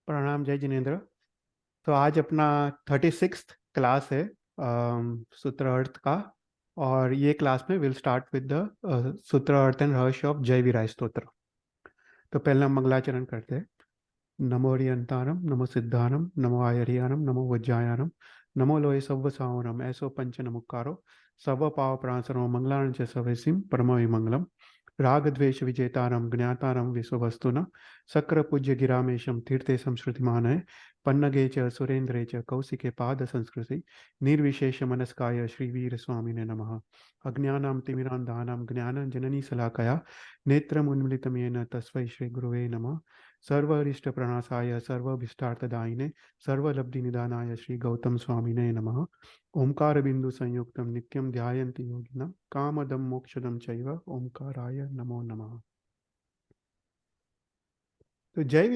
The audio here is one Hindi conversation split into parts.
प्रणाम, जय जिनेन्द्र। तो आज अपना 36th क्लास है सूत्र अर्थ का। और ये क्लास में विल स्टार्ट विद द सूत्र अर्थ एंड रहस्य ऑफ जय विराय स्तोत्र। तो पहले हम मंगलाचरण करते हैं। नमो हरियंतारम, नमो सिद्धारम, नमो आयरियानम, नमो वज्जायानम, नमो लोय सव्व सावरम, ऐसो पंच नमुक्कारो सव पाव प्राणसरो मंगलान च सवेसिम परमो मंगलम। राग द्वेष विजेतारम ज्ञातारम विश्ववस्तुना सक्र पूज्य गिरामेशम तीर्थे संस्कृतिमान है। पन्नगे च सुरेंद्रे च कौशिके पाद संस्कृति निर्विशेष मनस्काय श्रीवीर स्वामिने नमः। अज्ञानां तिमिरान्धानां ज्ञानञ्जननी शलाकया नेत्रमुन्मिलितं येन तस्मै श्री गुरुवे नमः। सर्वरिष्ट प्रणाशाय सर्वभिष्टार्थदायिने सर्वलब्धिनिदानाय श्री गौतम स्वामिने नमः। ओंकार बिंदु संयुक्तम नित्यम ध्यायन्ति योगिनः कामदम मोक्षदम चैव ओंकाराय नमो नमः। तो जय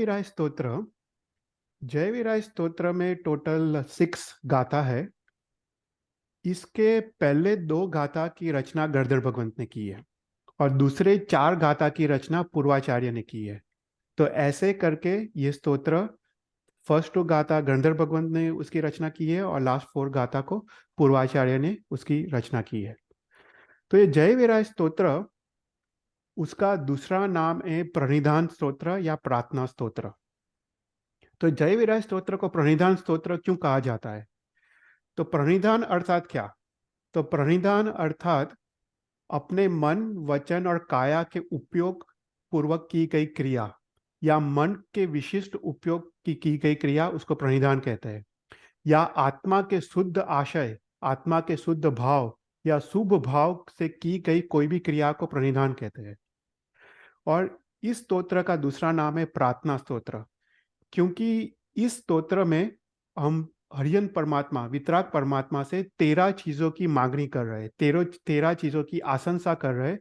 वीराय स्तोत्र में टोटल 6 गाथा है। इसके पहले 2 गाथा की रचना गणधर भगवंत ने की है और दूसरे 4 गाथा की रचना पूर्वाचार्य ने की है। तो ऐसे करके ये स्तोत्र फर्स्ट 2 गाथा गणधर भगवंत ने उसकी रचना की है और लास्ट 4 गाथा को पूर्वाचार्य ने उसकी रचना की है। तो ये जय वीराय स्तोत्र, उसका दूसरा नाम है प्रणिधान स्तोत्र या प्रार्थना स्तोत्र। तो जय वीराय स्तोत्र को प्रणिधान स्तोत्र क्यों कहा जाता है? तो प्रणिधान अर्थात क्या? तो प्रणिधान अर्थात अपने मन, वचन और काया के उपयोग पूर्वक की गई क्रिया या मन के विशिष्ट उपयोग की गई क्रिया, उसको प्रणिधान कहते हैं। या आत्मा के शुद्ध आशय, आत्मा के शुद्ध भाव या शुभ भाव से की गई कोई भी क्रिया को प्रणिधान कहते हैं। और इस स्तोत्र का दूसरा नाम है प्रार्थना स्तोत्र, क्योंकि इस स्तोत्र में हम हरियन परमात्मा, वितराग परमात्मा से 13 चीजों की मांगनी कर रहे हैं, 13 चीजों की आशंसा कर रहे हैं।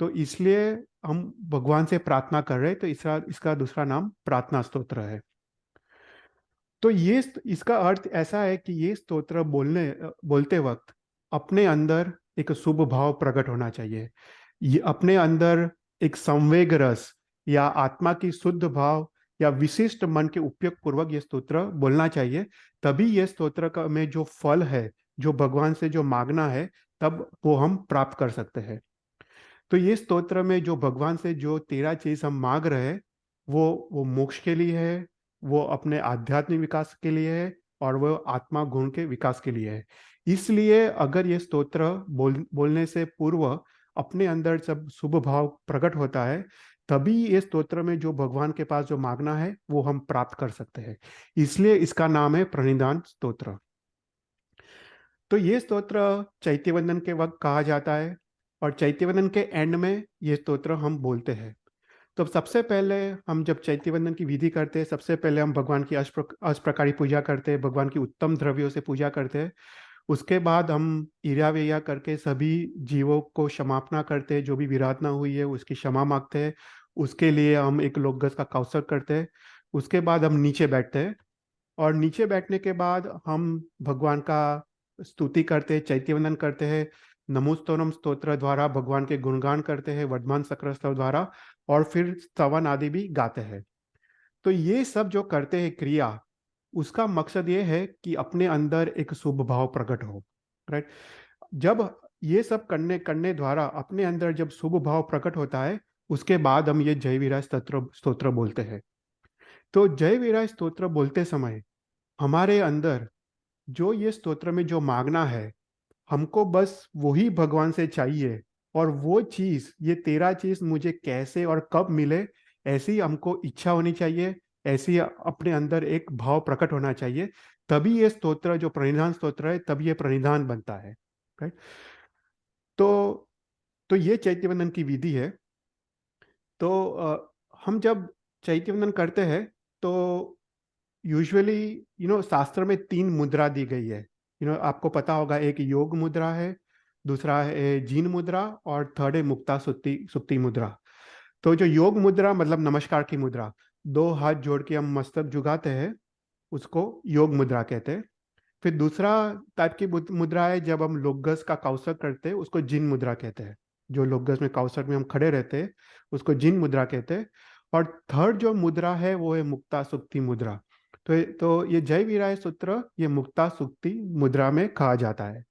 तो इसलिए हम भगवान से प्रार्थना कर रहे हैं। तो इसका दूसरा नाम प्रार्थना स्तोत्र है। तो ये इसका अर्थ ऐसा है कि ये स्तोत्र बोलते वक्त अपने अंदर एक शुभ भाव प्रकट होना चाहिए। ये अपने अंदर एक संवेग रस या आत्मा की शुद्ध भाव या विशिष्ट मन के उपयोग पूर्वक ये स्तोत्र बोलना चाहिए। तभी ये स्तोत्र का में जो फल है, जो भगवान से जो मांगना है, तब वो हम प्राप्त कर सकते हैं। तो ये स्तोत्र में जो भगवान से जो 13 चीज हम मांग रहे हैं, वो मोक्ष के लिए है, वो अपने आध्यात्मिक विकास के लिए है और वो आत्मा गुण के विकास के लिए है। इसलिए अगर ये स्तोत्र बोलने से पूर्व अपने अंदर सब शुभ भाव प्रकट होता है, तभी ये स्तोत्र में जो भगवान के पास जो मांगना है वो हम प्राप्त कर सकते हैं। इसलिए इसका नाम है प्रणिधान स्तोत्र। तो ये स्तोत्र चैत्यवंदन के वक्त कहा जाता है और चैत्यवंदन के एंड में ये स्तोत्र हम बोलते हैं। तो सबसे पहले हम जब चैत्यवंदन की विधि करते हैं, सबसे पहले हम भगवान की अष्टप्रकारी पूजा करते हैं, भगवान की उत्तम द्रव्यों से पूजा करते हैं। उसके बाद हम ईर्या वेया करके सभी जीवों को क्षमापना करते हैं, जो भी विराधना हुई है उसकी क्षमा मांगते हैं। उसके लिए हम एक लोकगस का कौशल करते हैं। उसके बाद हम नीचे बैठते हैं और नीचे बैठने के बाद हम भगवान का स्तुति करते हैं, चैत्यवंदन करते हैं, नमोस्तोत्रम स्तोत्र द्वारा भगवान के गुणगान करते हैं, वर्धमान सक्र स्तव द्वारा, और फिर स्तवन आदि भी गाते हैं। तो ये सब जो करते हैं क्रिया, उसका मकसद ये है कि अपने अंदर एक शुभ भाव प्रकट हो। राइट? जब ये सब करने करने द्वारा अपने अंदर जब शुभ भाव प्रकट होता है, उसके बाद हम ये जय वीराय स्तोत्र बोलते हैं। तो जय वीराय स्तोत्र बोलते समय हमारे अंदर जो ये स्तोत्र में जो मांगना है, हमको बस वही भगवान से चाहिए। और वो चीज, ये 13 चीज मुझे कैसे और कब मिले, ऐसी हमको इच्छा होनी चाहिए, ऐसी अपने अंदर एक भाव प्रकट होना चाहिए। तभी ये स्तोत्र जो प्रणिधान स्तोत्र है, तभी ये प्रणिधान बनता है। राइट? तो ये चैत्यवंदन की विधि है। तो हम जब चैत्यवंदन करते हैं तो यूजुअली शास्त्र में 3 मुद्रा दी गई है। आपको पता होगा, एक योग मुद्रा है, दूसरा है जीन मुद्रा और थर्ड है मुक्ता सुक्ति सुक्ति मुद्रा। तो जो योग मुद्रा मतलब नमस्कार की मुद्रा, 2 हाथ जोड़ के हम मस्तक झुकाते हैं, उसको योग मुद्रा कहते हैं। फिर दूसरा टाइप की मुद्रा है जब हम लोकगस का कौशल करते हैं, उसको जिन मुद्रा कहते हैं। जो लोकगस में कौशल में हम खड़े रहते हैं, उसको जिन मुद्रा कहते हैं। और थर्ड जो मुद्रा है वो है मुक्ता सुक्ति मुद्रा। तो ये जय वीराय सूत्र ये मुक्ता सुक्ति मुद्रा में कहा जाता है।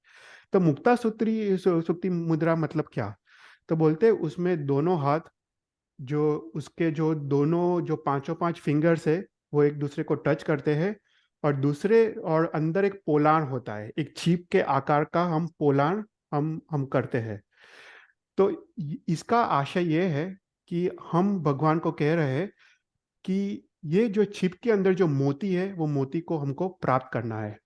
तो मुक्ता सुक्ति मुद्रा मतलब क्या? तो बोलते हैं उसमें दोनों हाथ, जो उसके जो दोनों जो पांचों पांच फिंगर्स है वो एक दूसरे को टच करते हैं, और दूसरे और अंदर एक पोलाण होता है, एक छीप के आकार का हम पोलाण हम करते हैं। तो इसका आशय ये है कि हम भगवान को कह रहे हैं कि ये जो छिप के अंदर जो मोती है वो मोती को हमको प्राप्त करना है।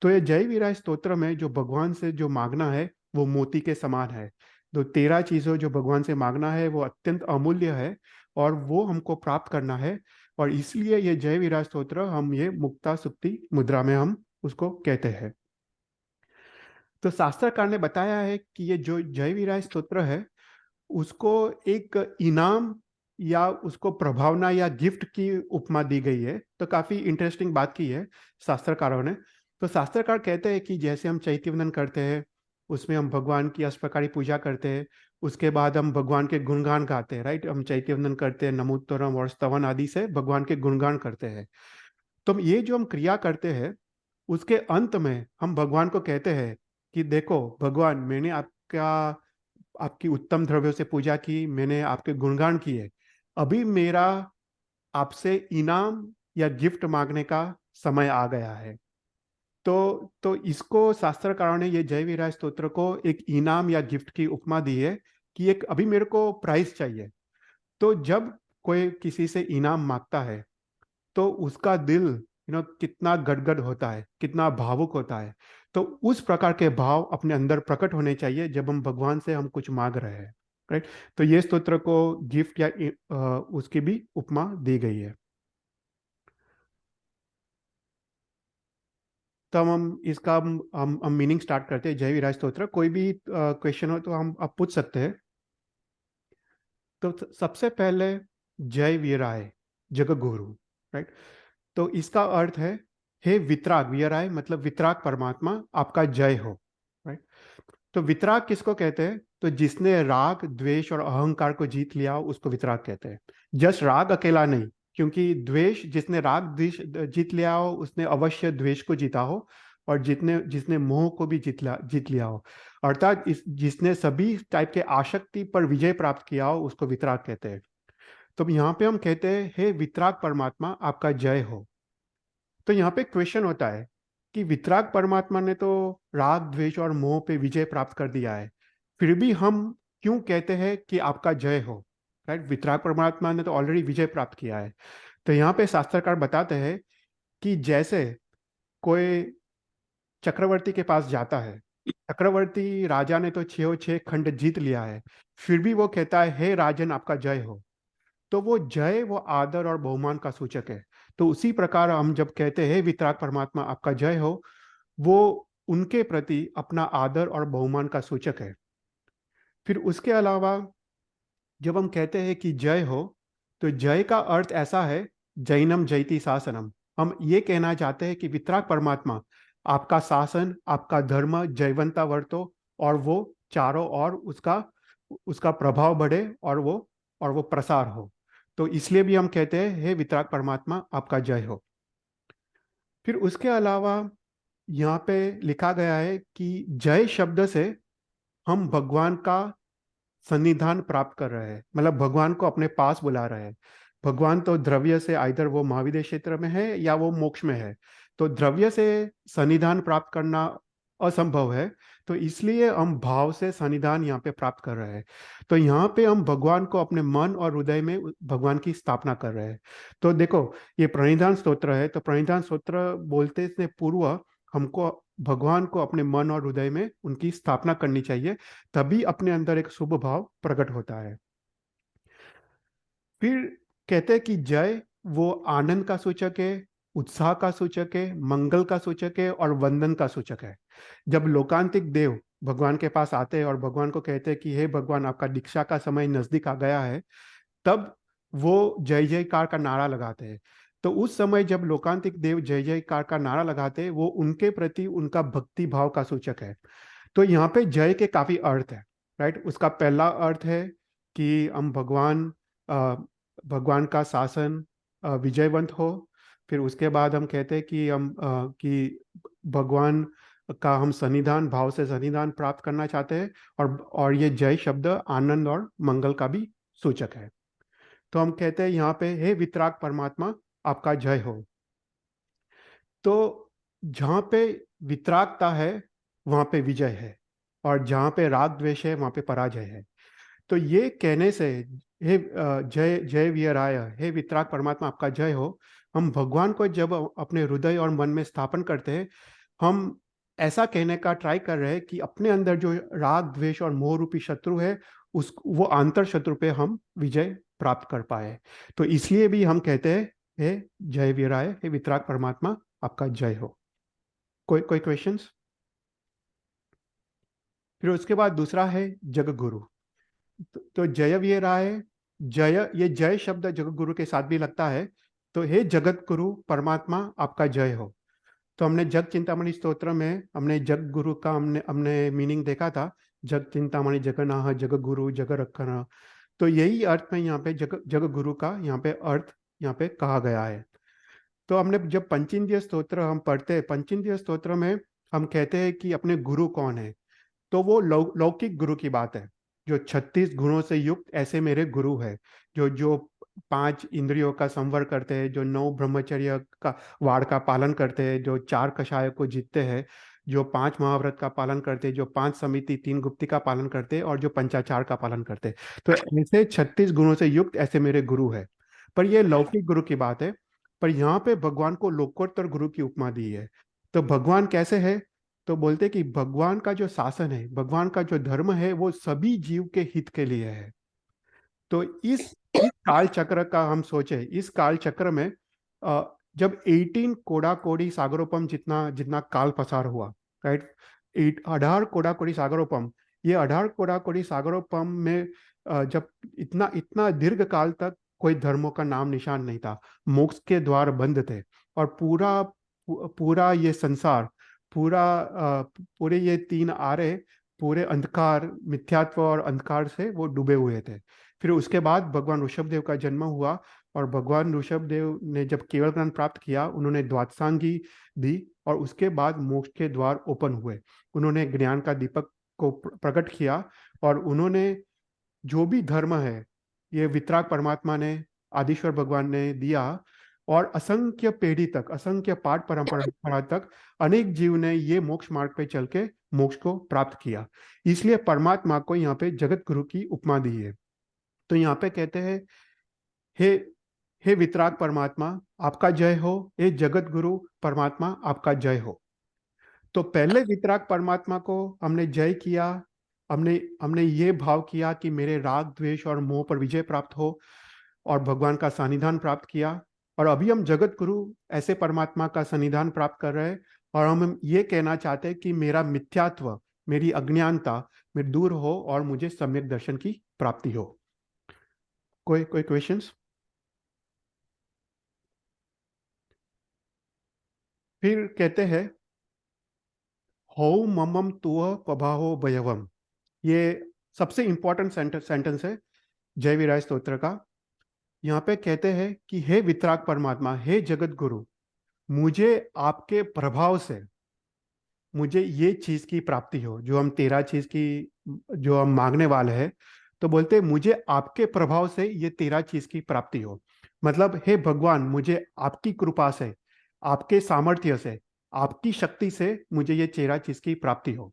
तो ये जय वीराय स्तोत्र में जो भगवान से जो मांगना है वो मोती के समान है। तो 13 चीजों जो भगवान से मांगना है वो अत्यंत अमूल्य है, और वो हमको प्राप्त करना है। और इसलिए ये जय वीराय स्तोत्र हम ये मुक्ता सुक्ति मुद्रा में हम उसको कहते हैं। तो शास्त्रकार ने बताया है कि ये जो जय वीराय स्तोत्र है उसको एक इनाम या उसको प्रभावना या गिफ्ट की उपमा दी गई है। तो काफी इंटरेस्टिंग बात की है शास्त्रकारों ने। तो शास्त्रकार कहते हैं कि जैसे हम चैत्य वंदन करते हैं, उसमें हम भगवान की अष्टप्रकारी पूजा करते हैं, उसके बाद हम भगवान के गुणगान गाते हैं, राइट। हम चैत्य वंदन करते हैं, नमोत्तरम और स्तवन आदि से भगवान के गुणगान करते हैं। तो ये जो हम क्रिया करते हैं उसके अंत में हम भगवान को कहते हैं कि देखो भगवान, मैंने आपकी उत्तम द्रव्यों से पूजा की, मैंने आपके गुणगान किए, अभी मेरा आपसे इनाम या गिफ्ट मांगने का समय आ गया है। तो इसको शास्त्रकारों ने ये जय वीराय स्तोत्र को एक इनाम या गिफ्ट की उपमा दी है कि एक अभी मेरे को प्राइस चाहिए। तो जब कोई किसी से इनाम मांगता है तो उसका दिल कितना गदगद होता है, कितना भावुक होता है। तो उस प्रकार के भाव अपने अंदर प्रकट होने चाहिए जब हम भगवान से हम कुछ मांग रहे हैं, राइट। तो ये स्तोत्र को गिफ्ट या उसकी भी उपमा दी गई है। तो हम इसका हम मीनिंग स्टार्ट करते हैं। जय विराज स्तोत्र, कोई भी क्वेश्चन हो तो हम आप पूछ सकते हैं। तो सबसे पहले जय वीराय जगगुरु, राइट। तो इसका अर्थ है हे वितराग, वीराय मतलब वितराग परमात्मा आपका जय हो, राइट। तो वितराग किसको कहते हैं? तो जिसने राग द्वेष और अहंकार को जीत लिया हो उसको वितराग कहते हैं। जस्ट राग अकेला नहीं, क्योंकि द्वेष, जिसने राग द्वेष जीत लिया हो उसने अवश्य द्वेष को जीता हो, और जितने जिसने मोह को भी जीत लिया हो, अर्थात इस जिसने सभी टाइप के आसक्ति पर विजय प्राप्त किया हो उसको वितराग कहते हैं। तो यहाँ पे हम कहते हैं हे वितराग परमात्मा आपका जय हो। तो यहाँ पे क्वेश्चन होता है कि वितराग परमात्मा ने तो राग द्वेष और मोह पे विजय प्राप्त कर दिया है, फिर भी हम क्यों कहते हैं कि आपका जय हो, राइट। वितराग परमात्मा ने तो ऑलरेडी विजय प्राप्त किया है। तो यहाँ पे शास्त्रकार बताते हैं कि जैसे कोई चक्रवर्ती के पास जाता है, चक्रवर्ती राजा ने तो छः छः खंड जीत लिया है, फिर भी वो कहता है हे राजन आपका जय हो। तो वो जय वो आदर और बहुमान का सूचक है। तो उसी प्रकार हम जब कहते हैं वितराग परमात्मा आपका जय हो, वो उनके प्रति अपना आदर और बहुमान का सूचक है। फिर उसके अलावा जब हम कहते हैं कि जय हो, तो जय का अर्थ ऐसा है जैनम जयति शासनम। हम ये कहना चाहते हैं कि वितराग परमात्मा आपका शासन, आपका धर्म जयवंता वर्तो, और वो चारों ओर उसका उसका प्रभाव बढ़े, और वो प्रसार हो। तो इसलिए भी हम कहते हैं हे वितराग परमात्मा आपका जय हो। फिर उसके अलावा यहाँ पे लिखा गया है कि जय शब्द से हम भगवान का सन्निधान प्राप्त कर रहे हैं, मतलब भगवान को अपने पास बुला रहे हैं। भगवान तो द्रव्य से आइदर वो महाविद्य क्षेत्र में है या वो मोक्ष में है, तो द्रव्य से सन्निधान प्राप्त करना असंभव है। तो इसलिए हम भाव से सन्निधान यहाँ पे प्राप्त कर रहे हैं। तो यहाँ पे हम भगवान को अपने मन और हृदय में भगवान की स्थापना कर रहे हैं। तो देखो, ये प्रणिधान स्तोत्र है, तो प्रणिधान स्तोत्र बोलते से पूर्व हमको भगवान को अपने मन और हृदय में उनकी स्थापना करनी चाहिए, तभी अपने अंदर एक शुभ भाव प्रकट होता है। फिर कहते हैं कि जय वो आनंद का सूचक है, उत्साह का सूचक है, मंगल का सूचक है और वंदन का सूचक है। जब लोकांतिक देव भगवान के पास आते हैं और भगवान को कहते हैं कि हे भगवान आपका दीक्षा का समय नजदीक आ गया है, तब वो जय जयकार का नारा लगाते हैं। तो उस समय जब लोकांतिक देव जय जयकार का नारा लगाते हैं, वो उनके प्रति उनका भक्ति भाव का सूचक है। तो यहाँ पे जय के काफी अर्थ है, राइट। उसका पहला अर्थ है कि हम भगवान का शासन विजयवंत हो। फिर उसके बाद हम कहते हैं कि कि भगवान का हम सन्निधान, भाव से सन्निधान प्राप्त करना चाहते हैं। और ये जय शब्द आनंद और मंगल का भी सूचक है। तो हम कहते हैं यहाँ पे, हे वितराग परमात्मा आपका जय हो। तो जहाँ पे वितरागता है वहाँ पे विजय है, और जहाँ पे राग द्वेष है वहाँ पे पराजय है। तो ये कहने से, हे जय जय वीराय, हे वितराग परमात्मा आपका जय हो, हम भगवान को जब अपने हृदय और मन में स्थापन करते हैं, हम ऐसा कहने का ट्राई कर रहे हैं कि अपने अंदर जो राग द्वेष और मोह रूपी शत्रु है, उस वो आंतर शत्रु पे हम विजय प्राप्त कर पाए। तो इसलिए भी हम कहते हैं, हे जय वीराय, हे वितराग परमात्मा आपका जय हो। कोई कोई क्वेश्चंस? फिर उसके बाद दूसरा है जग गुरु। तो जय वीराय, जय, ये जय शब्द जगत गुरु के साथ भी लगता है। तो हे जगत गुरु परमात्मा आपका जय हो। तो हमने जग चिंतामणि स्तोत्र में हमने जग गुरु का हमने हमने मीनिंग देखा था। जग चिंतामणि जगन्नाथ जग गुरु जग रक्षण। तो यही अर्थ में यहाँ पे जग जग गुरु का यहाँ पे अर्थ यहाँ पे कहा गया है। तो हमने जब पंचेंद्रिय स्तोत्र हम पढ़ते हैं, पंचेंद्रिय स्तोत्र में हम कहते हैं कि अपने गुरु कौन है। तो वो लौकिक गुरु की बात है, जो 36 गुणों से युक्त ऐसे मेरे गुरु है, जो जो 5 इंद्रियों का संवर करते हैं, जो 9 ब्रह्मचर्य का वाड़ का पालन करते हैं, जो 4 कषाय को जीतते हैं, जो 5 महाव्रत का पालन करते हैं, जो 5 समिति 3 गुप्ती का पालन करते हैं, और जो पंचाचार का पालन करते हैं। तो ऐसे 36 गुणों से युक्त ऐसे मेरे गुरु है। पर ये लौकिक गुरु की बात है। पर यहाँ पे भगवान को लोकोत्तर गुरु की उपमा दी है। तो भगवान कैसे है? तो बोलते कि भगवान का जो शासन है, भगवान का जो धर्म है, वो सभी जीव के हित के लिए है। तो इस काल चक्र का हम सोचे, इस काल चक्र में जब 18 कोड़ा कोड़ी सागरोपम जितना जितना काल पसार हुआ, राइट, 18 कोड़ा कोड़ी सागरोपम, ये 18 कोड़ा कोड़ी सागरोपम में जब इतना इतना दीर्घ काल तक कोई धर्मों का नाम निशान नहीं था, मोक्ष के द्वार बंद थे, और पूरा ये संसार, पूरे ये 3 आरे पूरे अंधकार, मिथ्यात्व और अंधकार से वो डूबे हुए थे। फिर उसके बाद भगवान ऋषभ देव का जन्म हुआ, और भगवान ऋषभ देव ने जब केवल ज्ञान प्राप्त किया, उन्होंने द्वादशांगी दी, और उसके बाद मोक्ष के द्वार ओपन हुए। उन्होंने ज्ञान का दीपक को प्रकट किया, और उन्होंने जो भी धर्म है, ये वितराग परमात्मा ने, आदिश्वर भगवान ने दिया, और असंख्य पीढ़ी तक, असंख्य पाठ परंपरा तक अनेक जीव ने ये मोक्ष मार्ग पे चल के मोक्ष को प्राप्त किया। इसलिए परमात्मा को यहाँ पे जगत गुरु की उपमा दी है। तो यहाँ पे कहते हैं, हे हे वितराग परमात्मा आपका जय हो, हे जगत गुरु परमात्मा आपका जय हो। तो पहले वितराग परमात्मा को हमने जय किया, हमने हमने ये भाव किया कि मेरे राग द्वेष और मोह पर विजय प्राप्त हो, और भगवान का सानिध्यान प्राप्त किया। और अभी हम जगत गुरु ऐसे परमात्मा का सानिध्यान प्राप्त कर रहे हैं, और हम ये कहना चाहते हैं कि मेरा मिथ्यात्व, मेरी अज्ञानता मेरे दूर हो, और मुझे सम्यक दर्शन की प्राप्ति हो। कोई कोई क्वेश्चंस? फिर कहते हैं, हो ममम तुअ पभाहो भयवम। ये सबसे इंपॉर्टेंट सेंटेंस है जय विराय स्तोत्र का। यहाँ पे कहते हैं कि हे वितराग परमात्मा, हे जगत गुरु, मुझे आपके प्रभाव से, मुझे ये चीज की प्राप्ति हो, जो हम 13 चीज की जो हम मांगने वाले हैं। तो बोलते हैं, मुझे आपके प्रभाव से ये 13 चीज की प्राप्ति हो। मतलब हे भगवान, मुझे आपकी कृपा से, आपके सामर्थ्य से, आपकी शक्ति से मुझे ये 13 चीज की प्राप्ति हो।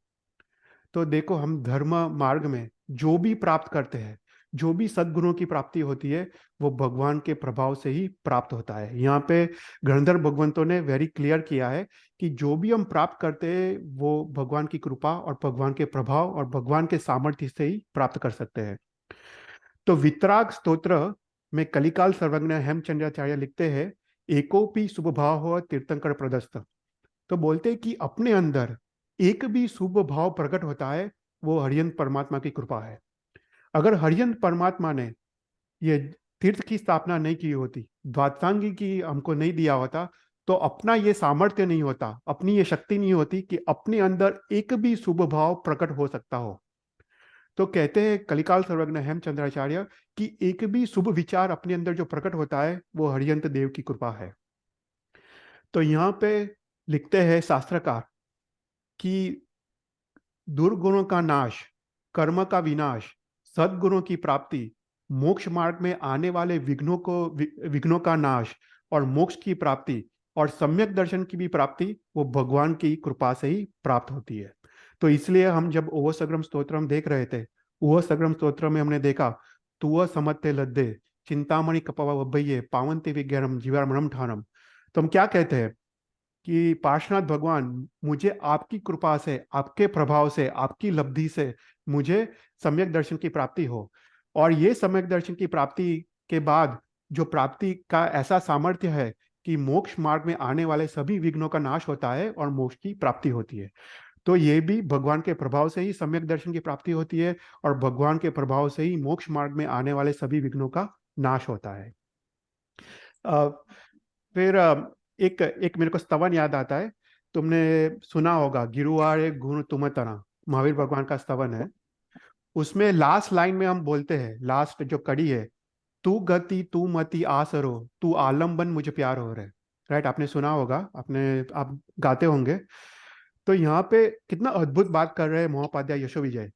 तो देखो, हम धर्म मार्ग में जो भी प्राप्त करते हैं, जो भी सद्गुणों की प्राप्ति होती है, वो भगवान के प्रभाव से ही प्राप्त होता है। यहाँ पे गणधर भगवंतों ने वेरी क्लियर किया है कि जो भी हम प्राप्त करते हैं, वो भगवान की कृपा और भगवान के प्रभाव और भगवान के सामर्थ्य से ही प्राप्त कर सकते हैं। तो वितराग स्तोत्र में कलिकाल सर्वज्ञ हेमचंद्राचार्य लिखते हैं, एकोपी शुभ भाव हो तीर्थंकर प्रदस्त। तो बोलते हैं कि अपने अंदर एक भी शुभ भाव प्रकट होता है, वो हरियंत परमात्मा की कृपा है। अगर हरियंत परमात्मा ने ये तीर्थ की स्थापना नहीं की होती, द्वादशांगी की हमको नहीं दिया होता, तो अपना ये सामर्थ्य नहीं होता, अपनी ये शक्ति नहीं होती कि अपने अंदर एक भी शुभ भाव प्रकट हो सकता हो। तो कहते हैं कलिकाल सर्वज्ञ हेमचंद्राचार्य कि एक भी शुभ विचार अपने अंदर जो प्रकट होता है, वो हरियंत देव की कृपा है। तो यहाँ पे लिखते हैं शास्त्रकार कि दुर्गुणों का नाश, कर्म का विनाश, सद्गुणों की प्राप्ति, मोक्ष मार्ग में आने वाले विघ्नों का नाश और मोक्ष की प्राप्ति और सम्यक दर्शन की भी प्राप्ति वो भगवान की कृपा से ही प्राप्त होती है। तो इसलिए हम जब ओव सग्रम स्तोत्र हम देख रहे थे, ओव सग्रम स्तोत्र में हमने देखा, तुअ समत्ते लद्दे चिंतामणि कपवा बब्बैये पावन्ते विज्ञानम जीवामृणम ठानम। तो हम क्या कहते हैं कि पार्श्वनाथ भगवान, मुझे आपकी कृपा से, आपके प्रभाव से, आपकी लब्धि से मुझे सम्यक दर्शन की प्राप्ति हो। और ये सम्यक दर्शन की प्राप्ति के बाद जो प्राप्ति का ऐसा सामर्थ्य है कि मोक्ष मार्ग में आने वाले सभी विघ्नों का नाश होता है और मोक्ष की प्राप्ति होती है। तो ये भी भगवान के प्रभाव से ही सम्यक दर्शन की प्राप्ति होती है और भगवान के प्रभाव से ही मोक्ष मार्ग में आने वाले सभी विघ्नों का नाश होता है। अ, फिर एक एक मेरे को स्तवन याद आता है। तुमने सुना होगा, गिरुवारे गुण तुम तना, महावीर भगवान का स्तवन है। उसमें लास्ट लाइन में हम बोलते हैं, लास्ट जो कड़ी है, तू गति तू मति आसरो, तू आलम्बन मुझे प्यार हो रहे। राइट, आपने सुना होगा, आप गाते होंगे। तो यहाँ पे कितना अद्भुत बात कर रहे हैं महोपाध्याय यशो विजय।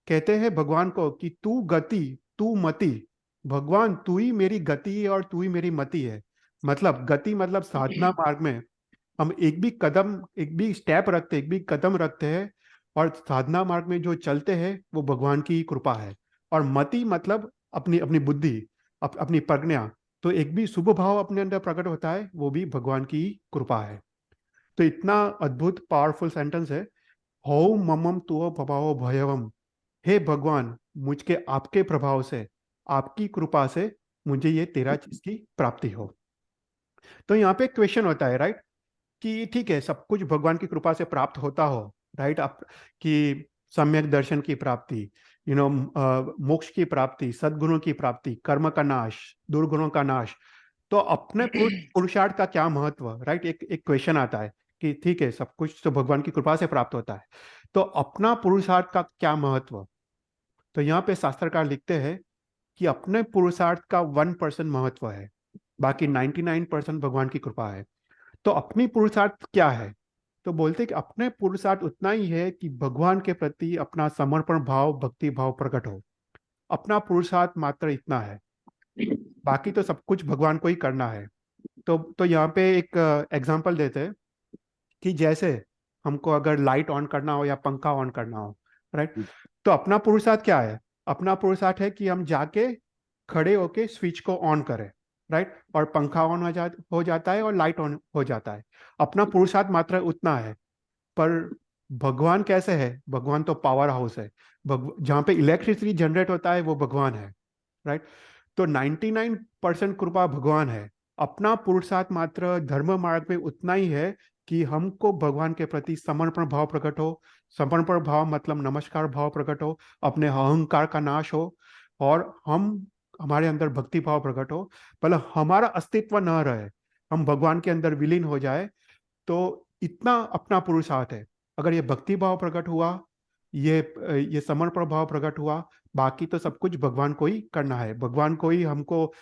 कहते हैं भगवान को कि तू गति तू मति, भगवान तू ही मेरी गति है और तू ही मेरी मति है। मतलब गति मतलब साधना मार्ग में हम एक भी स्टेप रखते, एक भी कदम रखते हैं और साधना मार्ग में जो चलते हैं वो भगवान की कृपा है। और मति मतलब अपनी अपनी बुद्धि, अपनी प्रज्ञा। तो एक भी शुभ भाव अपने अंदर प्रकट होता है, वो भी भगवान की कृपा है। तो इतना अद्भुत पावरफुल सेंटेंस है, हो ममम तुओ भवाओ भयवम। हे भगवान, मुझके आपके प्रभाव से, आपकी कृपा से मुझे ये 13 चीज की प्राप्ति हो। तो यहाँ पे क्वेश्चन होता है, राइट, कि ठीक है, सब कुछ भगवान की कृपा से प्राप्त होता हो, राइट, आप कि सम्यक दर्शन की प्राप्ति, मोक्ष की प्राप्ति, सद्गुणों की प्राप्ति, कर्म का नाश, दुर्गुणों का नाश। तो अपने पुरुषार्थ का क्या महत्व, राइट, एक एक क्वेश्चन आता है कि ठीक है, सब कुछ तो भगवान की कृपा से प्राप्त होता है, तो अपना पुरुषार्थ का क्या महत्व। तो यहाँ पे शास्त्रकार लिखते हैं कि अपने पुरुषार्थ का 1% महत्व है, बाकी 99% भगवान की कृपा है। तो अपनी पुरुषार्थ क्या है। तो बोलते हैं कि अपने पुरुषार्थ उतना ही है कि भगवान के प्रति अपना समर्पण भाव, भक्ति भाव प्रकट हो। अपना पुरुषार्थ मात्र इतना है, बाकी तो सब कुछ भगवान को ही करना है। तो यहाँ पे एक एग्जांपल देते हैं कि जैसे हमको अगर लाइट ऑन करना हो या पंखा ऑन करना हो, राइट, तो अपना पुरुषार्थ क्या है। अपना पुरुषार्थ है कि हम जाके खड़े होके स्विच को ऑन करें, राइट, और पंखा ऑन हो जाता है और लाइट ऑन हो जाता है। अपना पुरुषार्थ मात्र उतना है। पर भगवान कैसे है, भगवान तो पावर हाउस है। जहाँ पे इलेक्ट्रिसिटी जनरेट होता है वो भगवान है, राइट। तो 99% कृपा भगवान है। अपना पुरुषार्थ मात्र धर्म मार्ग में उतना ही है कि हमको भगवान के प्रति समर्पण भाव प्रकट हो। समर्पण भाव मतलब नमस्कार भाव प्रकट हो, अपने अहंकार का नाश हो, और हमारे अंदर भक्ति भाव प्रकट हो। भले हमारा अस्तित्व न रहे, हम भगवान के अंदर विलीन हो जाए। तो इतना अपना पुरुषार्थ है। अगर ये भक्ति भाव प्रकट हुआ, ये ये समर्पण भाव प्रकट हुआ, बाकी तो सब कुछ भगवान को ही करना है। भगवान को ही हमको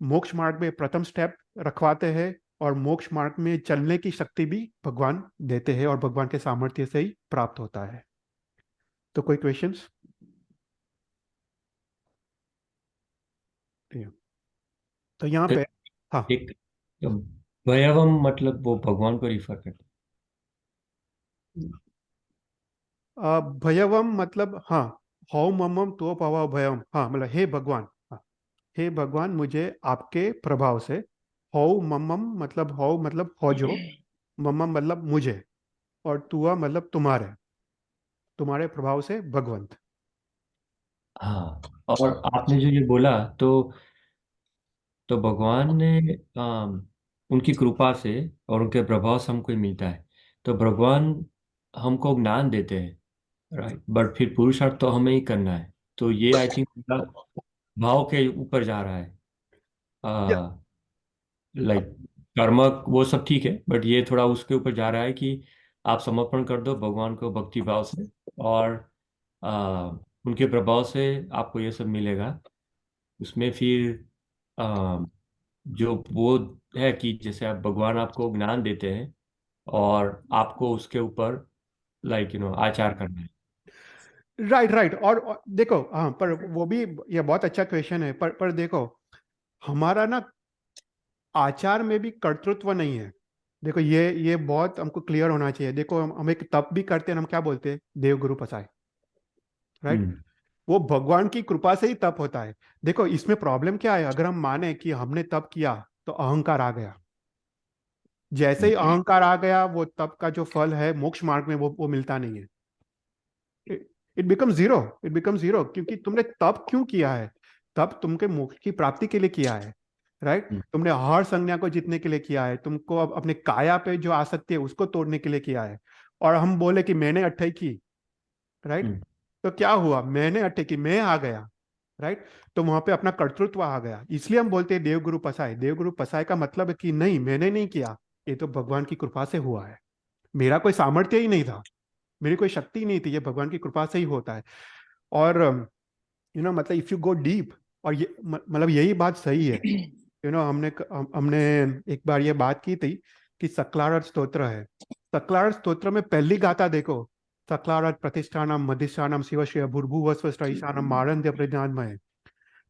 मोक्ष मार्ग में प्रथम स्टेप रखवाते हैं, और मोक्ष मार्ग में चलने की शक्ति भी भगवान देते हैं, और भगवान के सामर्थ्य से ही प्राप्त होता है। तो कोई क्वेश्चंस। तो यहाँ पे, हाँ, एक भयवम मतलब वो भगवान को रिफर करते भयवम मतलब, हाँ, हौ ममम तो पवा भयम, हाँ, मतलब हे भगवान, हाँ, हे भगवान, मुझे आपके प्रभाव से, हौ ममम मतलब हौ मतलब हो जो, हैं। ममम मतलब मुझे, और तुआ मतलब तुम्हारे, तुम्हारे प्रभाव से भगवंत। हाँ, और आपने जो ये बोला तो भगवान ने उनकी कृपा से और उनके प्रभाव से हमको ये मिलता है। तो भगवान हमको ज्ञान देते हैं, राइट, बट फिर पुरुषार्थ तो हमें ही करना है। तो ये आई थिंक भाव के ऊपर जा रहा है। या लाइक कर्म वो सब ठीक है, बट ये थोड़ा उसके ऊपर जा रहा है कि आप समर्पण कर दो भगवान को भक्ति भाव से, और आ, उनके प्रभाव से आपको ये सब मिलेगा। उसमें फिर जो वो है कि जैसे आप भगवान आपको ज्ञान देते हैं और आपको उसके ऊपर आचार करना है। Right right. और देखो, हाँ, पर वो भी, ये बहुत अच्छा क्वेश्चन है, पर देखो, हमारा ना आचार में भी कर्तृत्व नहीं है। देखो, ये बहुत हमको क्लियर होना चाहिए। देखो, हम एक तप भी करते हैं, हम क्या बोलते हैं? देव गुरु पसाय। राइट। हम्म। वो भगवान की कृपा से ही तप होता है। देखो, इसमें प्रॉब्लम क्या है? अगर हम माने कि हमने तप किया तो अहंकार आ गया। जैसे ही हम्म। अहंकार आ गया, वो तप का जो फल है मोक्ष मार्ग में, वो मिलता नहीं है। It become zero. It become zero, क्योंकि तुमने तप क्यों किया है? तप तुमके मोक्ष की प्राप्ति के लिए किया है। राइट। हम्म। तुमने हर संज्ञा को जीतने के लिए किया है, तुमको अब अपने काया पे जो आसक्ति है उसको तोड़ने के लिए किया है। और हम बोले कि मैंने अट्ठाई की। राइट। हम्म। तो क्या हुआ? मैंने अट्ठाई की, मैं आ गया। राइट। तो वहां पे अपना कर्तृत्व आ गया। इसलिए हम बोलते हैं देवगुरु पसाय। देवगुरु पसाय का मतलब है कि नहीं, मैंने नहीं किया, ये तो भगवान की कृपा से हुआ है। मेरा कोई सामर्थ्य ही नहीं था, मेरी कोई शक्ति नहीं थी, ये भगवान की कृपा से ही होता है। और मतलब इफ यू गो डीप, और ये मतलब यही बात सही है। हमने एक बार ये बात की थी कि सक्लारत स्तोत्र है। सक्लारत स्तोत्र में पहली गाथा देखो, सक्लारत प्रतिष्ठानम मधिष्ठानम शिव श्रेय भूर्भुवस्व ईशानम मारंद्य प्रज्ञानमय।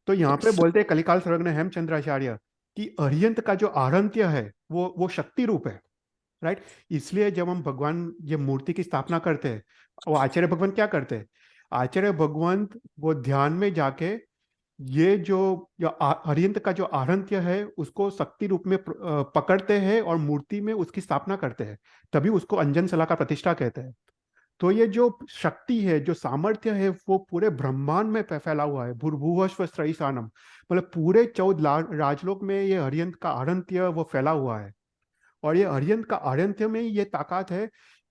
तो यहाँ पे बोलते हैं कलिकाल सर्वज्ञ हेमचंद्राचार्य कि अरिहंत का जो आरंत्य है वो शक्ति रूप है। राइट। इसलिए जब हम भगवान ये मूर्ति की स्थापना करते हैं, वो आचार्य भगवान क्या करते हैं? आचार्य भगवंत वो ध्यान में जाके ये जो अरिहंत का जो आरंत्य है उसको शक्ति रूप में पकड़ते हैं और मूर्ति में उसकी स्थापना करते हैं। तभी उसको अंजन सला का प्रतिष्ठा कहते हैं। तो ये जो शक्ति है, जो सामर्थ्य है, वो पूरे ब्रह्मांड में फैला हुआ है। भूर्भुवस्व स्त्रैसानम, मतलब पूरे 14 राजलोक में ये अरिहंत का आरंत्य वो फैला हुआ है। और ये अरिहंत का आरंत्य में ये ताकत है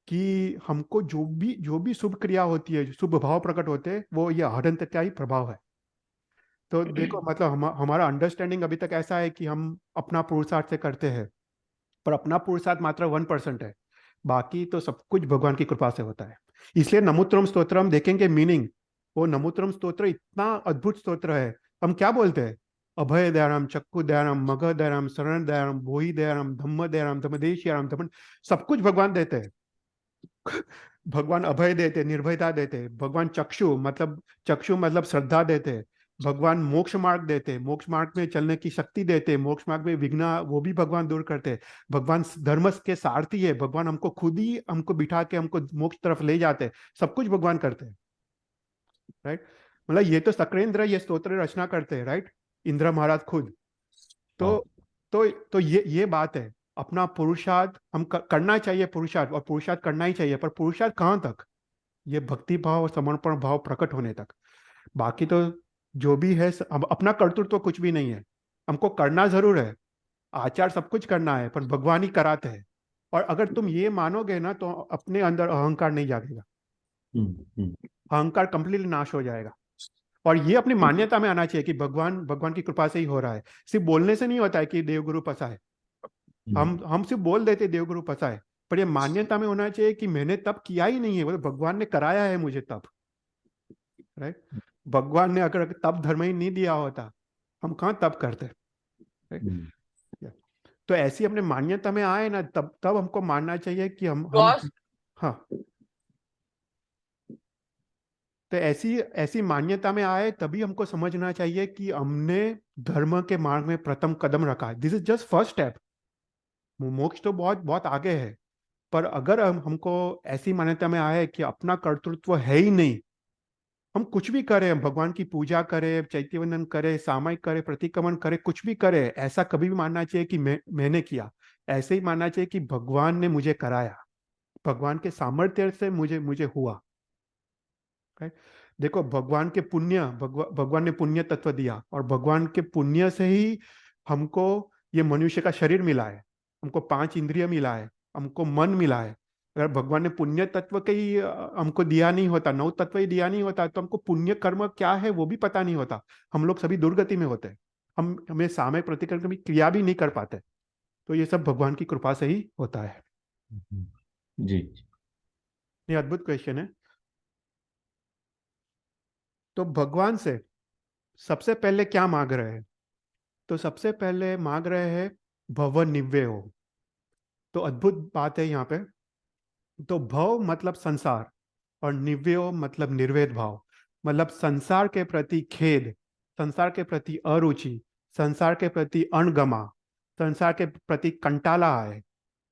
कि हमको जो भी शुभ क्रिया होती है, शुभ भाव प्रकट होते हैं, वो ये आरंत्य का ही प्रभाव है। तो देखो, मतलब हमारा अंडरस्टैंडिंग अभी तक ऐसा है कि हम अपना पुरुषार्थ से करते हैं, पर अपना पुरुषार्थ मात्र 1% है। बाकी तो सब कुछ भगवान की कृपा से होता है। इसलिए नमोत्रम स्तोत्रम देखेंगे मीनिंग। वो नमोत्रम स्तोत्र इतना अद्भुत स्तोत्र है। हम क्या बोलते हैं? अभय दयाराम, चक्कु दयाराम, मग दयाराम, शरण दयाराम, भोई दयाराम, धम्म दयाराम, धम्मदेश दयाराम, धम्म, सब कुछ भगवान देते हैं। भगवान अभय देते, निर्भयता देते। भगवान चक्षु मतलब श्रद्धा देते। भगवान मोक्ष मार्ग देते, मोक्ष मार्ग में चलने की शक्ति देते। मोक्ष मार्ग में विघ्न वो भी भगवान दूर करते। भगवान धर्म के सारथी है। भगवान हमको खुद ही हमको बिठा के हमको मोक्ष तरफ ले जाते। सब कुछ भगवान करते हैं। राइट। मतलब ये तो शक्रेंद्र ये स्तोत्र रचना करते हैं। राइट। इंद्र महाराज खुद। तो हाँ। तो ये बात है। अपना पुरुषार्थ हम करना चाहिए, पुरुषार्थ, और पुरुषार्थ करना ही चाहिए, पर पुरुषार्थ कहाँ तक? ये भक्ति भाव और समर्पण भाव प्रकट होने तक। बाकी तो जो भी है, अब अपना कर्तृत्व तो कुछ भी नहीं है। हमको करना जरूर है, आचार सब कुछ करना है, पर भगवान ही कराते हैं। और अगर तुम ये मानोगे ना, तो अपने अंदर अहंकार नहीं जागेगा। हम्म। हम्म। अहंकार कंप्लीटली नाश हो जाएगा। और ये अपनी मान्यता में आना चाहिए कि भगवान भगवान की कृपा से ही हो रहा है। सिर्फ बोलने से नहीं होता है कि देवगुरु पसा है। हम्म। हम सिर्फ बोल देते देवगुरु पसा है, पर ये मान्यता में होना चाहिए कि मैंने तप किया ही नहीं है, वो तो भगवान ने कराया है मुझे तप। राइट। भगवान ने अगर तप धर्म ही नहीं दिया होता, हम कहाँ तप करते? राइट। हम्म। तो ऐसी अपने मान्यता में आए ना, तब तब हमको मानना चाहिए कि हम बॉस। हाँ। तो ऐसी ऐसी मान्यता में आए तभी हमको समझना चाहिए कि हमने धर्म के मार्ग में प्रथम कदम रखा है। This is just first step. मोक्ष तो बहुत बहुत आगे है। पर अगर हमको ऐसी मान्यता में आए कि अपना कर्तृत्व है ही नहीं, हम कुछ भी करें, हम भगवान की पूजा करें, चैत्य वंदन करें, सामायिक करें, प्रतिक्रमण करें, कुछ भी करें, ऐसा कभी भी मानना चाहिए कि मैंने किया। ऐसे ही मानना चाहिए कि भगवान ने मुझे कराया, भगवान के सामर्थ्य से मुझे मुझे हुआ। right? देखो, भगवान ने पुण्य तत्व दिया, और भगवान के पुण्य से ही हमको ये मनुष्य का शरीर मिला है, हमको 5 इंद्रिय मिला है, हमको मन मिला है। अगर भगवान ने पुण्य तत्व के ही हमको दिया नहीं होता, 9 तत्व ही दिया नहीं होता, तो हमको पुण्य कर्म क्या है वो भी पता नहीं होता। हम लोग सभी दुर्गति में होते हैं। हमें सामयिक प्रतिक्रमण की क्रिया भी नहीं कर पाते। तो ये सब भगवान की कृपा से ही होता है। जी। ये अद्भुत क्वेश्चन है। तो भगवान से सबसे पहले क्या मांग रहे हैं? तो सबसे पहले मांग रहे हैं भव निव्य हो। तो अद्भुत बात है यहाँ पे। तो भव मतलब संसार, और निव्यो मतलब निर्वेद भाव। मतलब संसार के प्रति खेद, संसार के प्रति अरुचि, संसार के प्रति अणगमा, संसार के प्रति कंटाला है।